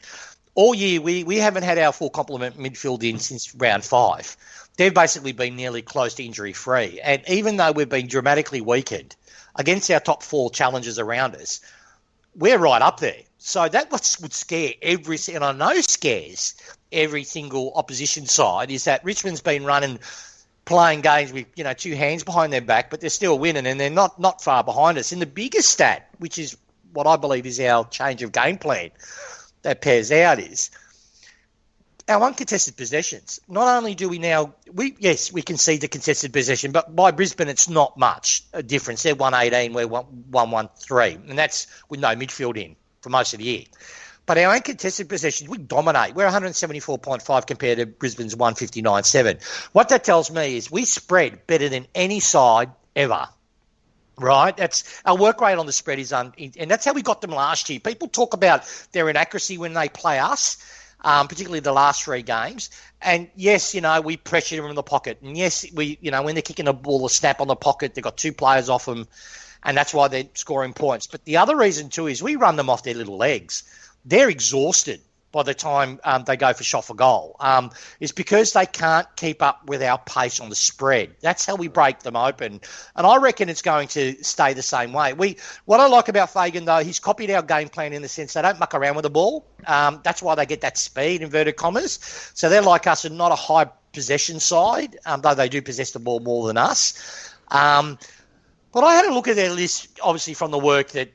All year, we haven't had our full complement midfield in since round 5. They've basically been nearly close to injury-free. And even though we've been dramatically weakened against our top 4 challengers around us, we're right up there. So that would scare and I know scares every single opposition side, is that Richmond's been playing games with 2 hands behind their back, but they're still winning and they're not far behind us. And the biggest stat, which is what I believe is our change of game plan, that pairs out is our uncontested possessions. Not only do we we concede the contested possession, but by Brisbane it's not much a difference. They're 118, we're 113, and that's with no midfield in for most of the year. But our uncontested possessions, we dominate. We're 174.5 compared to Brisbane's 159.7. What that tells me is we spread better than any side ever. Right, that's our work rate on the spread is and that's how we got them last year. People talk about their inaccuracy when they play us, particularly the last 3 games. And yes, we pressure them in the pocket. And yes, when they're kicking a ball or snap on the pocket, they've got 2 players off them, and that's why they're scoring points. But the other reason too is we run them off their little legs. They're exhausted by the time they go for shot for goal. It's because they can't keep up with our pace on the spread. That's how we break them open. And I reckon it's going to stay the same way. What I like about Fagan, though, he's copied our game plan in the sense they don't muck around with the ball. That's why they get that speed, inverted commas. So they're like us and not a high possession side, though they do possess the ball more than us. But I had a look at their list, obviously, from the work that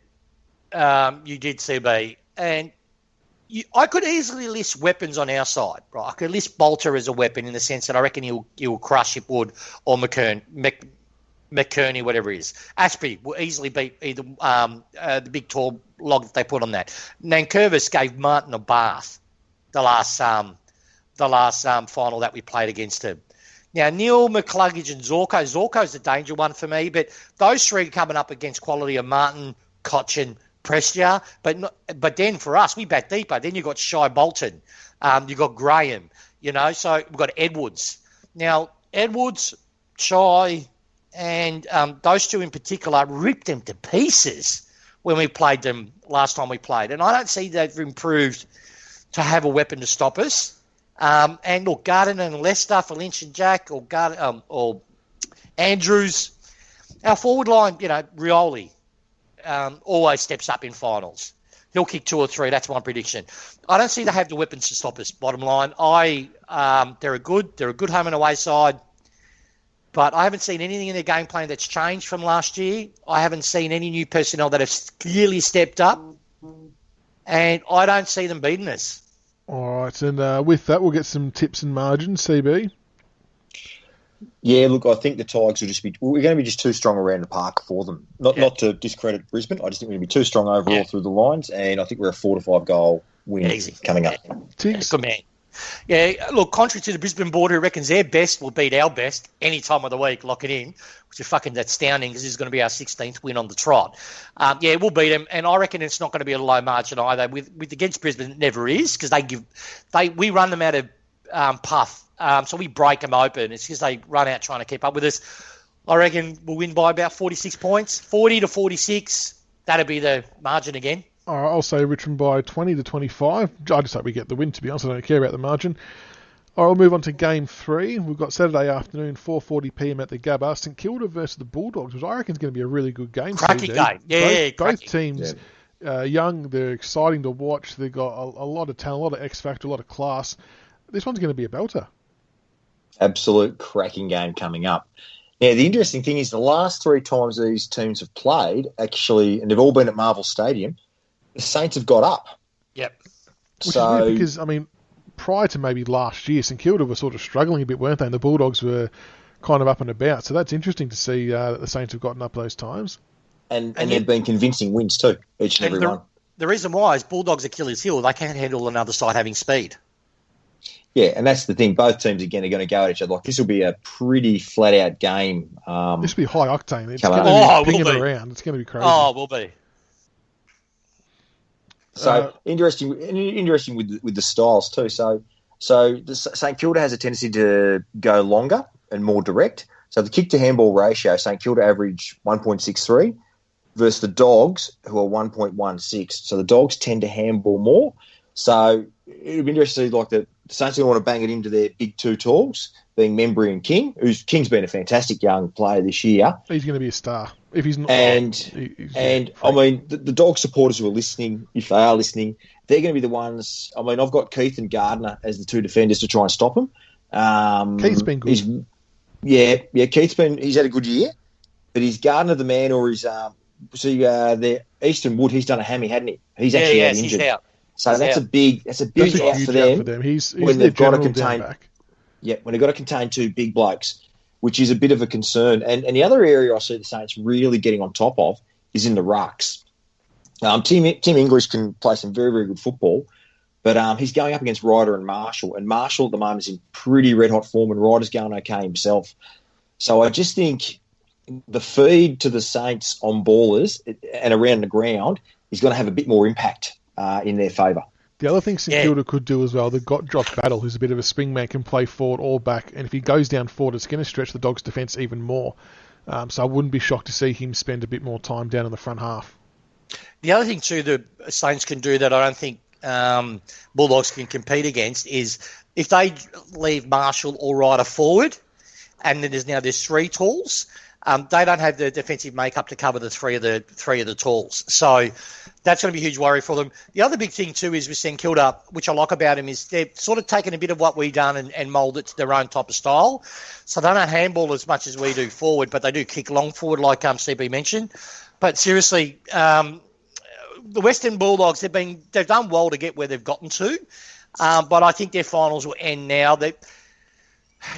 you did, CB, and I could easily list weapons on our side, right? I could list Bolter as a weapon in the sense that I reckon he'll crush Hipwood or McKerney, whatever it is. Ashby will easily beat either the big tall log that they put on that. Nankervis gave Martin a bath the last final that we played against him. Now, Neil, McCluggage and Zorko's the danger one for me, but those 3 coming up against quality of Martin, Cochin, Prestia, but then for us, we bat deeper. Then you've got Shy Bolton, you've got Graham, so we've got Edwards. Now, Edwards, Shy, and those 2 in particular ripped them to pieces when we played them last time we played. And I don't see they've improved to have a weapon to stop us. And look, Gardner and Leicester for Lynch and Jack, or Andrews. Our forward line, Rioli always steps up in finals. He'll kick 2 or 3. That's my prediction. I don't see they have the weapons to stop us. Bottom line, they're a good home and away side, but I haven't seen anything in their game plan that's changed from last year. I haven't seen any new personnel that have clearly stepped up, and I don't see them beating us. All right, and with that, we'll get some tips and margins, CB. Yeah, look, I think the Tigers we're going to be just too strong around the park for them. Not to discredit Brisbane, I just think we're going to be too strong overall through the lines, and I think we're a 4 to 5 goal win coming up. Tigs. Good man. Yeah, look, contrary to the Brisbane board, who reckons their best will beat our best any time of the week, lock it in, which is fucking astounding because this is going to be our 16th win on the trot. We'll beat them, and I reckon it's not going to be a low margin either. With against Brisbane, it never is because we run them out of puff. So we break them open. It's because they run out trying to keep up with us. I reckon we'll win by about 46 points, 40 to 46. That'll be the margin again. All right, I'll say Richmond by 20 to 25. I just hope we get the win, to be honest. I don't care about the margin. All right, we'll move on to Game 3. We've got Saturday afternoon, 4:40pm at the Gabba. St Kilda versus the Bulldogs, which I reckon is going to be a really good game. Cracking game. Yeah, both teams young. They're exciting to watch. They've got a lot of talent, a lot of X-factor, a lot of class. This one's going to be a belter. Absolute cracking game coming up. Now, the interesting thing is the last 3 times these teams have played, actually, and they've all been at Marvel Stadium, the Saints have got up. Yep. Which is weird because, prior to maybe last year, St Kilda were sort of struggling a bit, weren't they? And the Bulldogs were kind of up and about. So that's interesting to see that the Saints have gotten up those times. And they've been convincing wins too, each and every one. The reason why is Bulldogs' Achilles heel. They can't handle another side having speed. Yeah, and that's the thing. Both teams, again, are going to go at each other. Like, this will be a pretty flat-out game. This will be high octane. It's going to be pinging around. It's going to be crazy. Oh, it will be. So, interesting with the styles too. So the St Kilda has a tendency to go longer and more direct. So the kick-to-handball ratio, St Kilda average 1.63 versus the Dogs, who are 1.16. So the Dogs tend to handball more. So it'll be interesting to see, like, the Saints are going to want to bang it into their big 2 talls, being Membry and King, King's been a fantastic young player this year. He's going to be a star. If he's not, the Dog supporters who are listening, if they are listening, they're going to be the ones. I've got Keith and Gardner as the 2 defenders to try and stop him. Keith's been good. He's had a good year, but is Gardner the man, or is the Easton Wood? He's done a hammy, hadn't he? He's actually injured. He's out. So that's a big out for them. He's when they've got to contain. Yeah, when they've got to contain 2 big blokes, which is a bit of a concern. And the other area I see the Saints really getting on top of is in the rucks. Tim English can play some very, very good football, but he's going up against Ryder and Marshall. And Marshall at the moment is in pretty red-hot form, and Ryder's going okay himself. So I just think the feed to the Saints on ballers and around the ground is going to have a bit more impact in their favour. The other thing St Kilda could do as well, they've got Josh Battle, who's a bit of a swingman, can play forward or back, and if he goes down forward, it's going to stretch the Dogs' defence even more. So I wouldn't be shocked to see him spend a bit more time down in the front half. The other thing too the Saints can do that I don't think Bulldogs can compete against is if they leave Marshall or Ryder forward, and then there's 3 talls. They don't have the defensive makeup to cover the three of the talls. So that's going to be a huge worry for them. The other big thing, too, is with St Kilda, which I like about them, is they've sort of taken a bit of what we've done and moulded it to their own type of style. So they don't handball as much as we do forward, but they do kick long forward, like CB mentioned. But seriously, the Western Bulldogs, they've done well to get where they've gotten to, but I think their finals will end now. They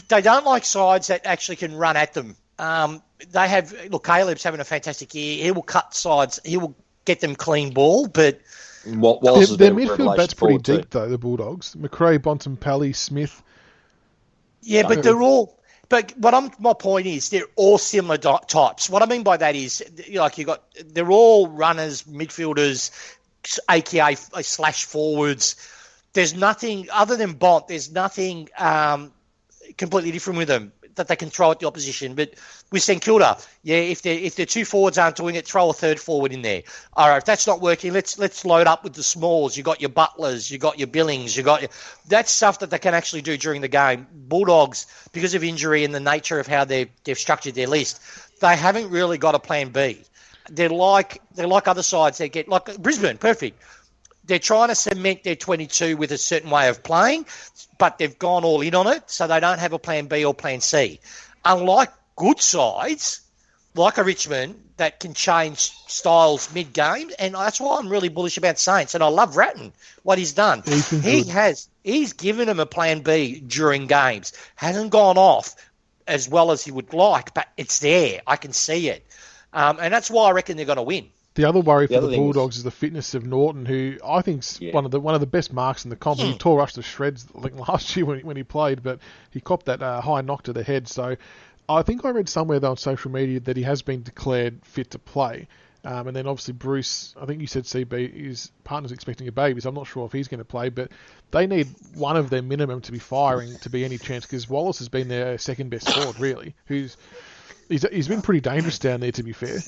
don't like sides that actually can run at them. Caleb's having a fantastic year. He will cut sides. He will get them clean ball, but their midfield bat's pretty deep though. The Bulldogs, McRae, Bontempelli, Smith. Yeah, but they're all. But my point is they're all similar types. What I mean by that is they're all runners, midfielders, AKA / forwards. There's nothing other than Bont. There's nothing completely different with them. that they can throw at the opposition. But with St Kilda, if their two forwards aren't doing it, throw a third forward in there. All right, if that's not working, let's load up with the smalls. You got your Butlers, you got your Billings, that's stuff that they can actually do during the game. Bulldogs, because of injury and the nature of how they've structured their list, they haven't really got a plan B. They're like other sides. They get like Brisbane, perfect. They're trying to cement their 22 with a certain way of playing, but they've gone all in on it, so they don't have a plan B or plan C. Unlike good sides, like a Richmond, that can change styles mid-game, and that's why I'm really bullish about Saints. And I love Ratton, what he's done. He's given them a plan B during games. Hasn't gone off as well as he would like, but it's there. I can see it. And that's why I reckon they're going to win. The other worry for the Bulldogs is the fitness of Norton, who I think's one of the best marks in the comp. He tore us to shreds last year when he played, but he copped that high knock to the head. So I think I read somewhere though on social media that he has been declared fit to play. And then obviously Bruce, I think you said CB, his partner's expecting a baby, so I'm not sure if he's going to play, but they need one of their minimum to be firing to be any chance, because Wallace has been their second best forward, really. He's been pretty dangerous down there, to be fair.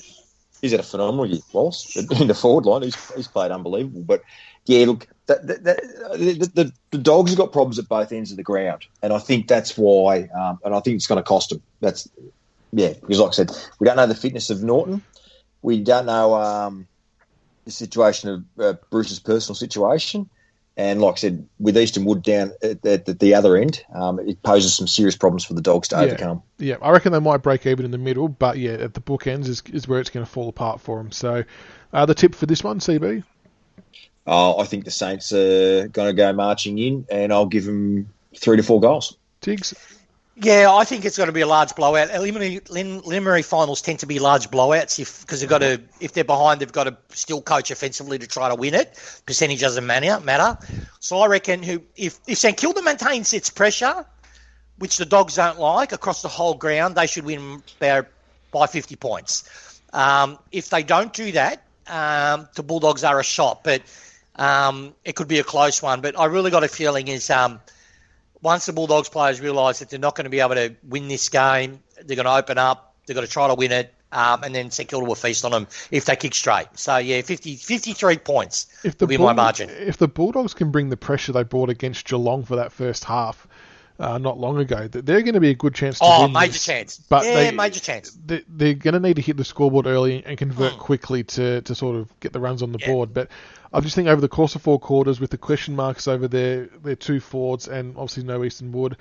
He's had a phenomenal year, Wallace, in the forward line. He's played unbelievable. But, yeah, look, the Dogs have got problems at both ends of the ground, and I think that's why, and I think it's going to cost them. Because like I said, we don't know the fitness of Norton. We don't know the situation of Bruce's personal situation. And like I said, with Easton Wood down at the other end, it poses some serious problems for the Dogs to overcome. Yeah, I reckon they might break even in the middle, but at the bookends is where it's going to fall apart for them. So the tip for this one, CB? I think the Saints are going to go marching in, and I'll give them 3 to 4 goals. Tiggs? Yeah, I think it's going to be a large blowout. Preliminary finals tend to be large blowouts because if they're behind, they've got to still coach offensively to try to win it. Percentage doesn't matter. So I reckon if St Kilda maintains its pressure, which the Dogs don't like, across the whole ground, they should win by 50 points. If they don't do that, the Bulldogs are a shot, but it could be a close one. But I really got a feeling is once the Bulldogs players realise that they're not going to be able to win this game, they're going to open up, they're going to try to win it, and then St Kilda will feast on them if they kick straight. So, 53 points will be my margin. If the Bulldogs can bring the pressure they brought against Geelong for that first half not long ago, they're going to be a good chance to win major this. Chance. But major chance. They're going to need to hit the scoreboard early and convert quickly to sort of get the runs on the board. But I just think over the course of 4 quarters, with the question marks over their 2 forwards and obviously no Easton Wood,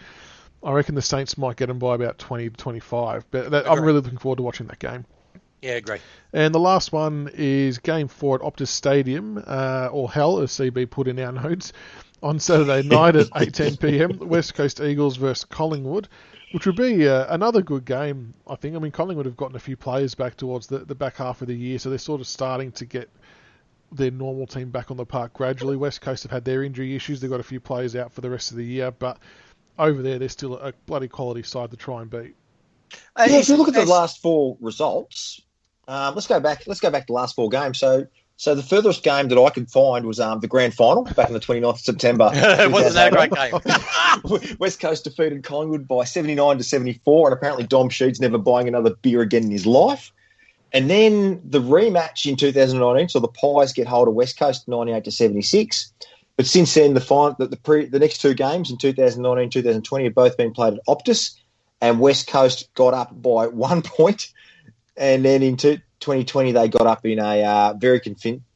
I reckon the Saints might get them by about 20 to 25. But I'm really looking forward to watching that game. Yeah, agree. And the last one is Game 4 at Optus Stadium, or Hell, as CB put in our notes, on Saturday night at 8:10pm. West Coast Eagles versus Collingwood, which would be another good game, I think. I mean, Collingwood have gotten a few players back towards the back half of the year, so they're sort of starting to get their normal team back on the park gradually. West Coast have had their injury issues. They've got a few players out for the rest of the year, but over there, they're still a bloody quality side to try and beat. If you look at the last 4 results, let's go back to the last 4 games. So the furthest game that I could find was the grand final back on the 29th of September. It wasn't that great game. West Coast defeated Collingwood by 79 to 74, and apparently Dom Sheed's never buying another beer again in his life. And then the rematch in 2019, so the Pies get hold of West Coast 98 to 76. But since then, the next 2 games in 2019 2020 have both been played at Optus, and West Coast got up by 1 point. And then in 2020, they got up in a very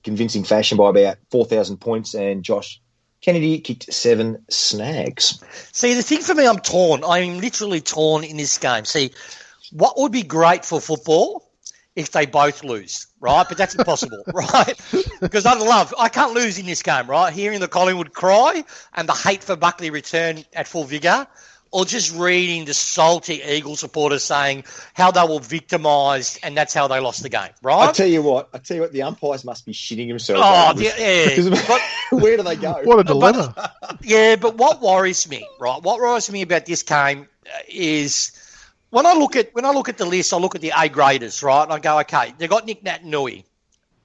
convincing fashion by about 4,000 points, and Josh Kennedy kicked 7 snags. See, the thing for me, I'm torn. I'm literally torn in this game. See, what would be great for football if they both lose, right? But that's impossible, right? Because I can't lose in this game, right? Hearing the Collingwood cry and the hate for Buckley return at full vigour, or just reading the salty Eagle supporters saying how they were victimised and that's how they lost the game, right? I tell you what, the umpires must be shitting themselves. Where do they go? What a dilemma. But what worries me, right? What worries me about this game is when I look at the list, I look at the A graders, right? And I go, okay, they've got Nick Naitanui,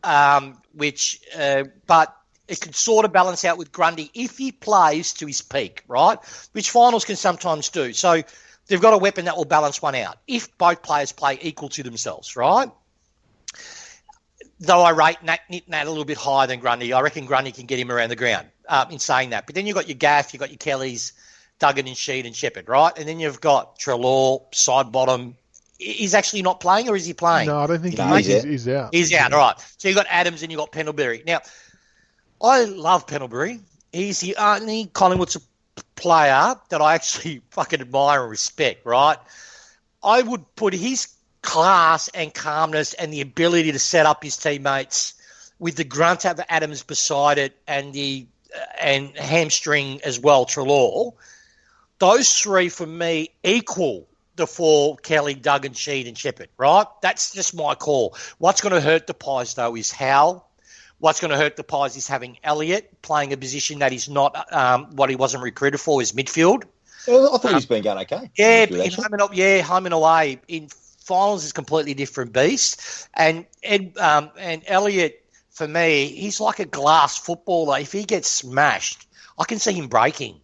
but it can sort of balance out with Grundy if he plays to his peak, right? Which finals can sometimes do. So they've got a weapon that will balance one out if both players play equal to themselves, right? Though I rate Nat a little bit higher than Grundy. I reckon Grundy can get him around the ground in saying that. But then you've got your Gaff, you've got your Kellys, Duggan and Sheed and Shepherd, right? And then you've got Treloar, side bottom. He's actually not playing, or is he playing? No, I don't think he's out. He's out, all right. So you've got Adams and you've got Pendlebury. Now, I love Pendlebury. He's the only Collingwood player that I actually fucking admire and respect, right? I would put his class and calmness and the ability to set up his teammates with the grunt of Adams beside it and hamstring as well, Treloar. Those three, for me, equal the four, Kelly, Duggan, Sheed and Shepherd, right? That's just my call. What's going to hurt the Pies, though, is Howell. What's going to hurt the Pies is having Elliott playing a position that is not what he wasn't recruited for, is midfield. I thought he's been going okay. Yeah, home and away. In finals is a completely different beast. And Elliott, for me, he's like a glass footballer. If he gets smashed, I can see him breaking.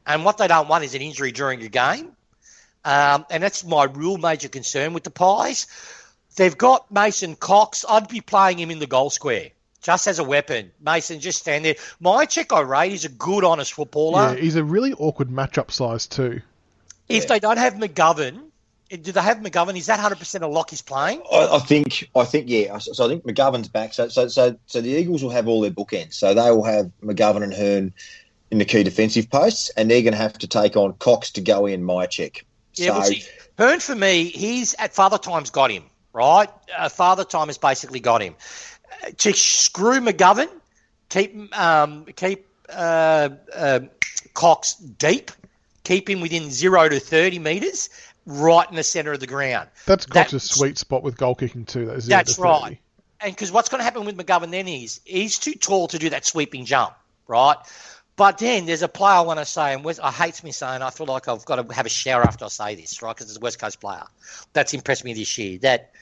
And what they don't want is an injury during a game. And that's my real major concern with the Pies. They've got Mason Cox. I'd be playing him in the goal square just as a weapon. Mason, just stand there. My check I rate, he's a good, honest footballer. Yeah, he's a really awkward matchup size too. If they don't have McGovern, do they have McGovern? Is that 100% a lock he's playing? I think, yeah. So I think McGovern's back. So the Eagles will have all their bookends. So they will have McGovern and Hearn in the key defensive posts, and they're going to have to take on Cox to go in my check. Yeah, well, see, Hearn, for me, he's at Father Time's got him, right? Father Time has basically got him. To screw McGovern, keep Cox deep, keep him within 0 to 30 metres, right in the centre of the ground. That's Cox's sweet spot with goal kicking too. That's right. And because what's going to happen with McGovern then is he's too tall to do that sweeping jump, right? But then there's a player I want to say, and I hate me saying, I feel like I've got to have a shower after I say this, right? Because it's a West Coast player that's impressed me this year. That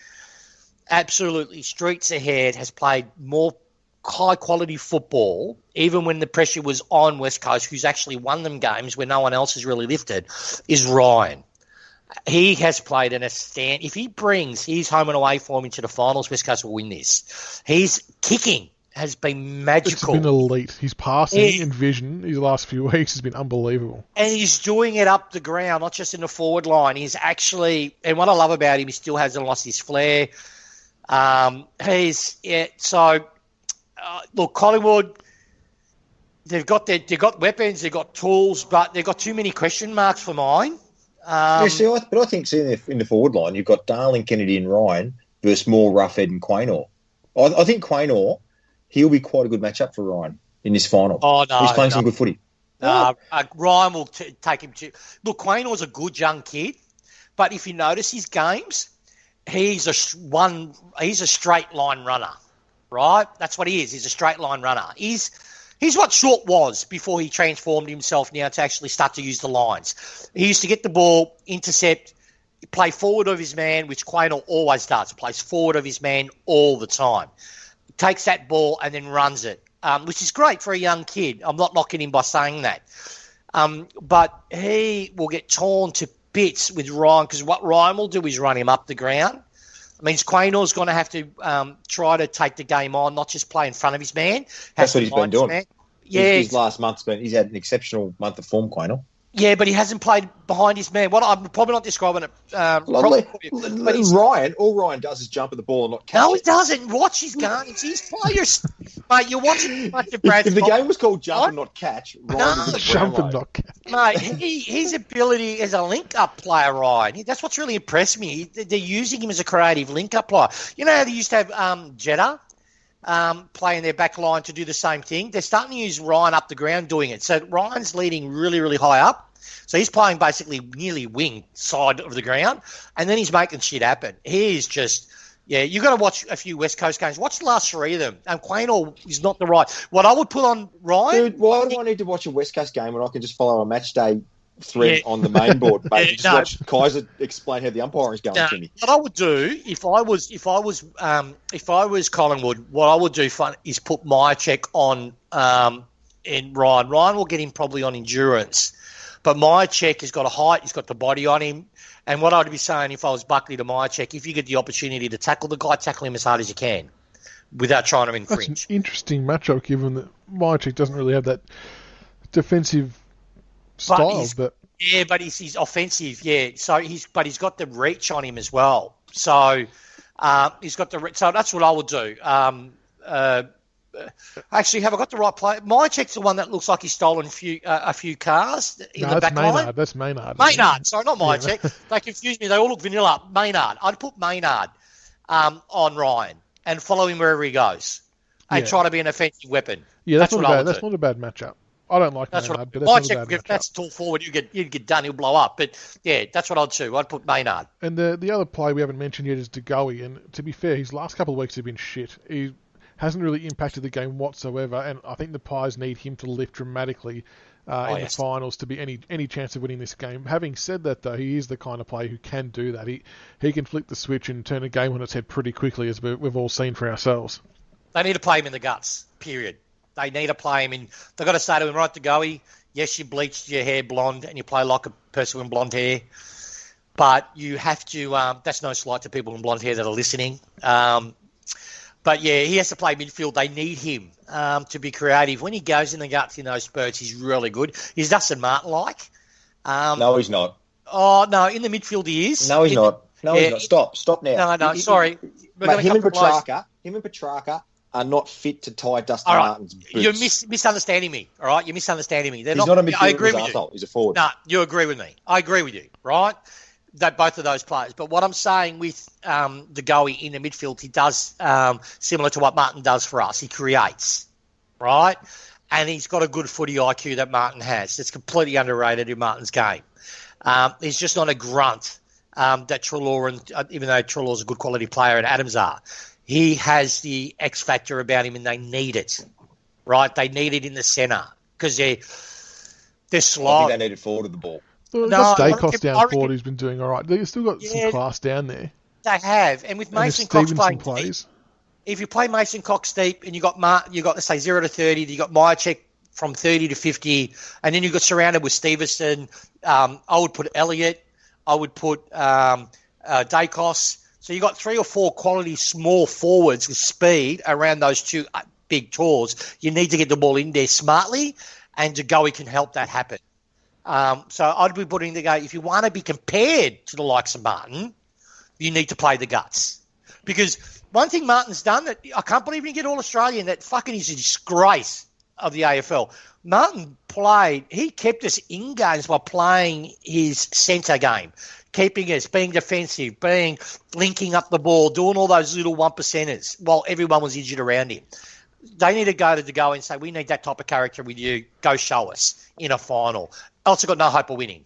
absolutely streets ahead has played more high-quality football, even when the pressure was on West Coast, who's actually won them games where no one else has really lifted, is Ryan. He has played in a stand. If he brings his home and away form into the finals, West Coast will win this. His kicking has been magical. It's been elite. His passing and vision these last few weeks has been unbelievable. And he's doing it up the ground, not just in the forward line. He's actually, and what I love about him, he still hasn't lost his flair. Look, Collingwood, they've got weapons, they've got tools, but they've got too many question marks for mine. I think in the forward line, you've got Darling, Kennedy and Ryan versus Moore, Roughhead and Quaynor. I think Quaynor, he'll be quite a good matchup for Ryan in this final. Oh, no. He's playing some good footy. Ryan will take him to... Look, Quaynor's a good young kid, but if you notice his games, he's a straight line runner, right? That's what he is. He's a straight line runner. He's what Short was before he transformed himself now to actually start to use the lines. He used to get the ball, intercept, play forward of his man, which Quaynor always does. Plays forward of his man all the time. Takes that ball and then runs it, which is great for a young kid. I'm not knocking him by saying that. But he will get torn to bits with Ryan, because what Ryan will do is run him up the ground. It means Quaynor's going to have to try to take the game on, not just play in front of his man. That's what he's been doing. Yeah, his last month's he's had an exceptional month of form, Quaynor. Yeah, but he hasn't played behind his man. What I'm probably not describing it. But All Ryan does is jump at the ball and not catch it. No, he doesn't. Watch his games. His players, mate. You're watching much of Brad's. If the game was called jump and not catch, Ryan would jump and not catch. Mate, his ability as a link-up player, Ryan. That's what's really impressed me. They're using him as a creative link-up player. You know how they used to have Jeddah play in their back line to do the same thing? They're starting to use Ryan up the ground doing it. So Ryan's leading really, really high up. So he's playing basically nearly wing side of the ground, and then he's making shit happen. He is just, you've got to watch a few West Coast games. Watch the last three of them. And Quaynor is not the right. What I would put on Ryan... Dude, why do I need to watch a West Coast game when I can just follow a match day thread on the main board? Mate, watch Kaiser explain how the umpiring is going to me. What I would do, if I was Collingwood, what I would do is put my check on in Ryan. Ryan will get him probably on endurance. But Myercheck has got a height, he's got the body on him. And what I'd be saying if I was Buckley to Myercheck, if you get the opportunity to tackle the guy, tackle him as hard as you can without trying to infringe. That's an interesting matchup given that Myercheck doesn't really have that defensive style. Yeah, but he's offensive, yeah. So he's got the reach on him as well. So he's got the so that's what I would do. Actually, have I got the right player? Myercheck's the one that looks like he's stolen a few cars in the back line. That's Maynard. Maynard, sorry, not Myercheck. Yeah. They confuse me. They all look vanilla. Maynard. I'd put Maynard on Ryan and follow him wherever he goes and try to be an offensive weapon. Yeah, that's not a bad matchup. I don't like Maynard, but that's not a bad matchup. That's a tall forward. You'd get done. He'll blow up. But yeah, that's what I'd do. I'd put Maynard. And the other play we haven't mentioned yet is De Goey. And to be fair, his last couple of weeks have been shit. He hasn't really impacted the game whatsoever. And I think the Pies need him to lift dramatically in the finals to be any chance of winning this game. Having said that, though, he is the kind of player who can do that. He can flick the switch and turn a game on its head pretty quickly, as we've all seen for ourselves. They need to play him in the guts, period. They need to play him in. They've got to say to him, right, De Goey, yes, you bleached your hair blonde and you play like a person with blonde hair, but you have to, that's no slight to people with blonde hair that are listening. But yeah, he has to play midfield. They need him to be creative. When he goes in the guts in those spurts, he's really good. He's Dustin Martin-like. No, he's not. Oh, no, in the midfield he is. No, he's not. He's not. Stop now. No, sorry. Mate, him and Petrarca are not fit to tie Dustin Martin's boots. You're misunderstanding me, all right? You're misunderstanding me. He's not a midfielder. I agree with you. He's a forward. No, you agree with me. I agree with you, right? That both of those players. But what I'm saying with De Goey in the midfield, he does similar to what Martin does for us. He creates, right? And he's got a good footy IQ that Martin has. It's completely underrated in Martin's game. He's just not a grunt that Treloar, and even though Treloar's a good quality player and Adams are, he has the X factor about him, and they need it, right? They need it in the centre because they're slow. I think they need it forward of the ball. Well, got Dacos down forward, who's been doing all right. They've still got some class down there. They have, and with Mason Cox playing deep, if you play Mason Cox deep and you got let's say 0 to 30, you got Myercheck from 30 to 50, and then you got surrounded with Stevenson. I would put Elliott. I would put Dacos. So you got 3 or 4 quality small forwards with speed around those two big tours. You need to get the ball in there smartly, and De Goey can help that happen. So I'd be putting the guy, if you want to be compared to the likes of Martin, you need to play the guts. Because one thing Martin's done that I can't believe he can get All-Australian, that fucking is a disgrace of the AFL. Martin he kept us in games by playing his centre game, keeping us, being defensive, linking up the ball, doing all those little 1%ers while everyone was injured around him. They need to go to De Goey and say, we need that type of character with you. Go show us in a final. Else we've got no hope of winning.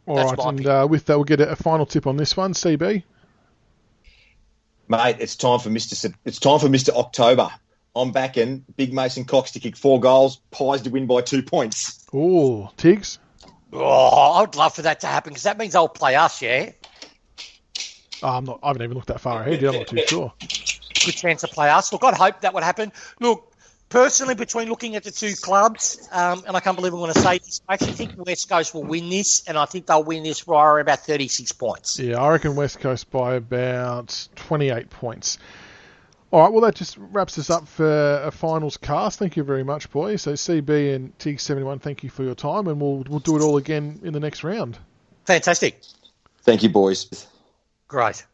All right, and with that, we'll get a final tip on this one. CB? Mate, it's time for Mr. October. I'm backing Big Mason Cox to kick 4 goals, Pies to win by 2 points. Oh, Tiggs? Oh, I'd love for that to happen because that means they'll play us, yeah? I haven't even looked that far ahead. I'm not too sure. Good chance to play us. Look, I'd hope that would happen. Look, personally, between looking at the two clubs, and I can't believe I'm going to say this, I actually think West Coast will win this, and I think they'll win this by about 36 points. Yeah, I reckon West Coast by about 28 points. All right, well, that just wraps us up for a finals cast. Thank you very much, boys. So CB and Tiger71, thank you for your time, and we'll do it all again in the next round. Fantastic. Thank you, boys. Great.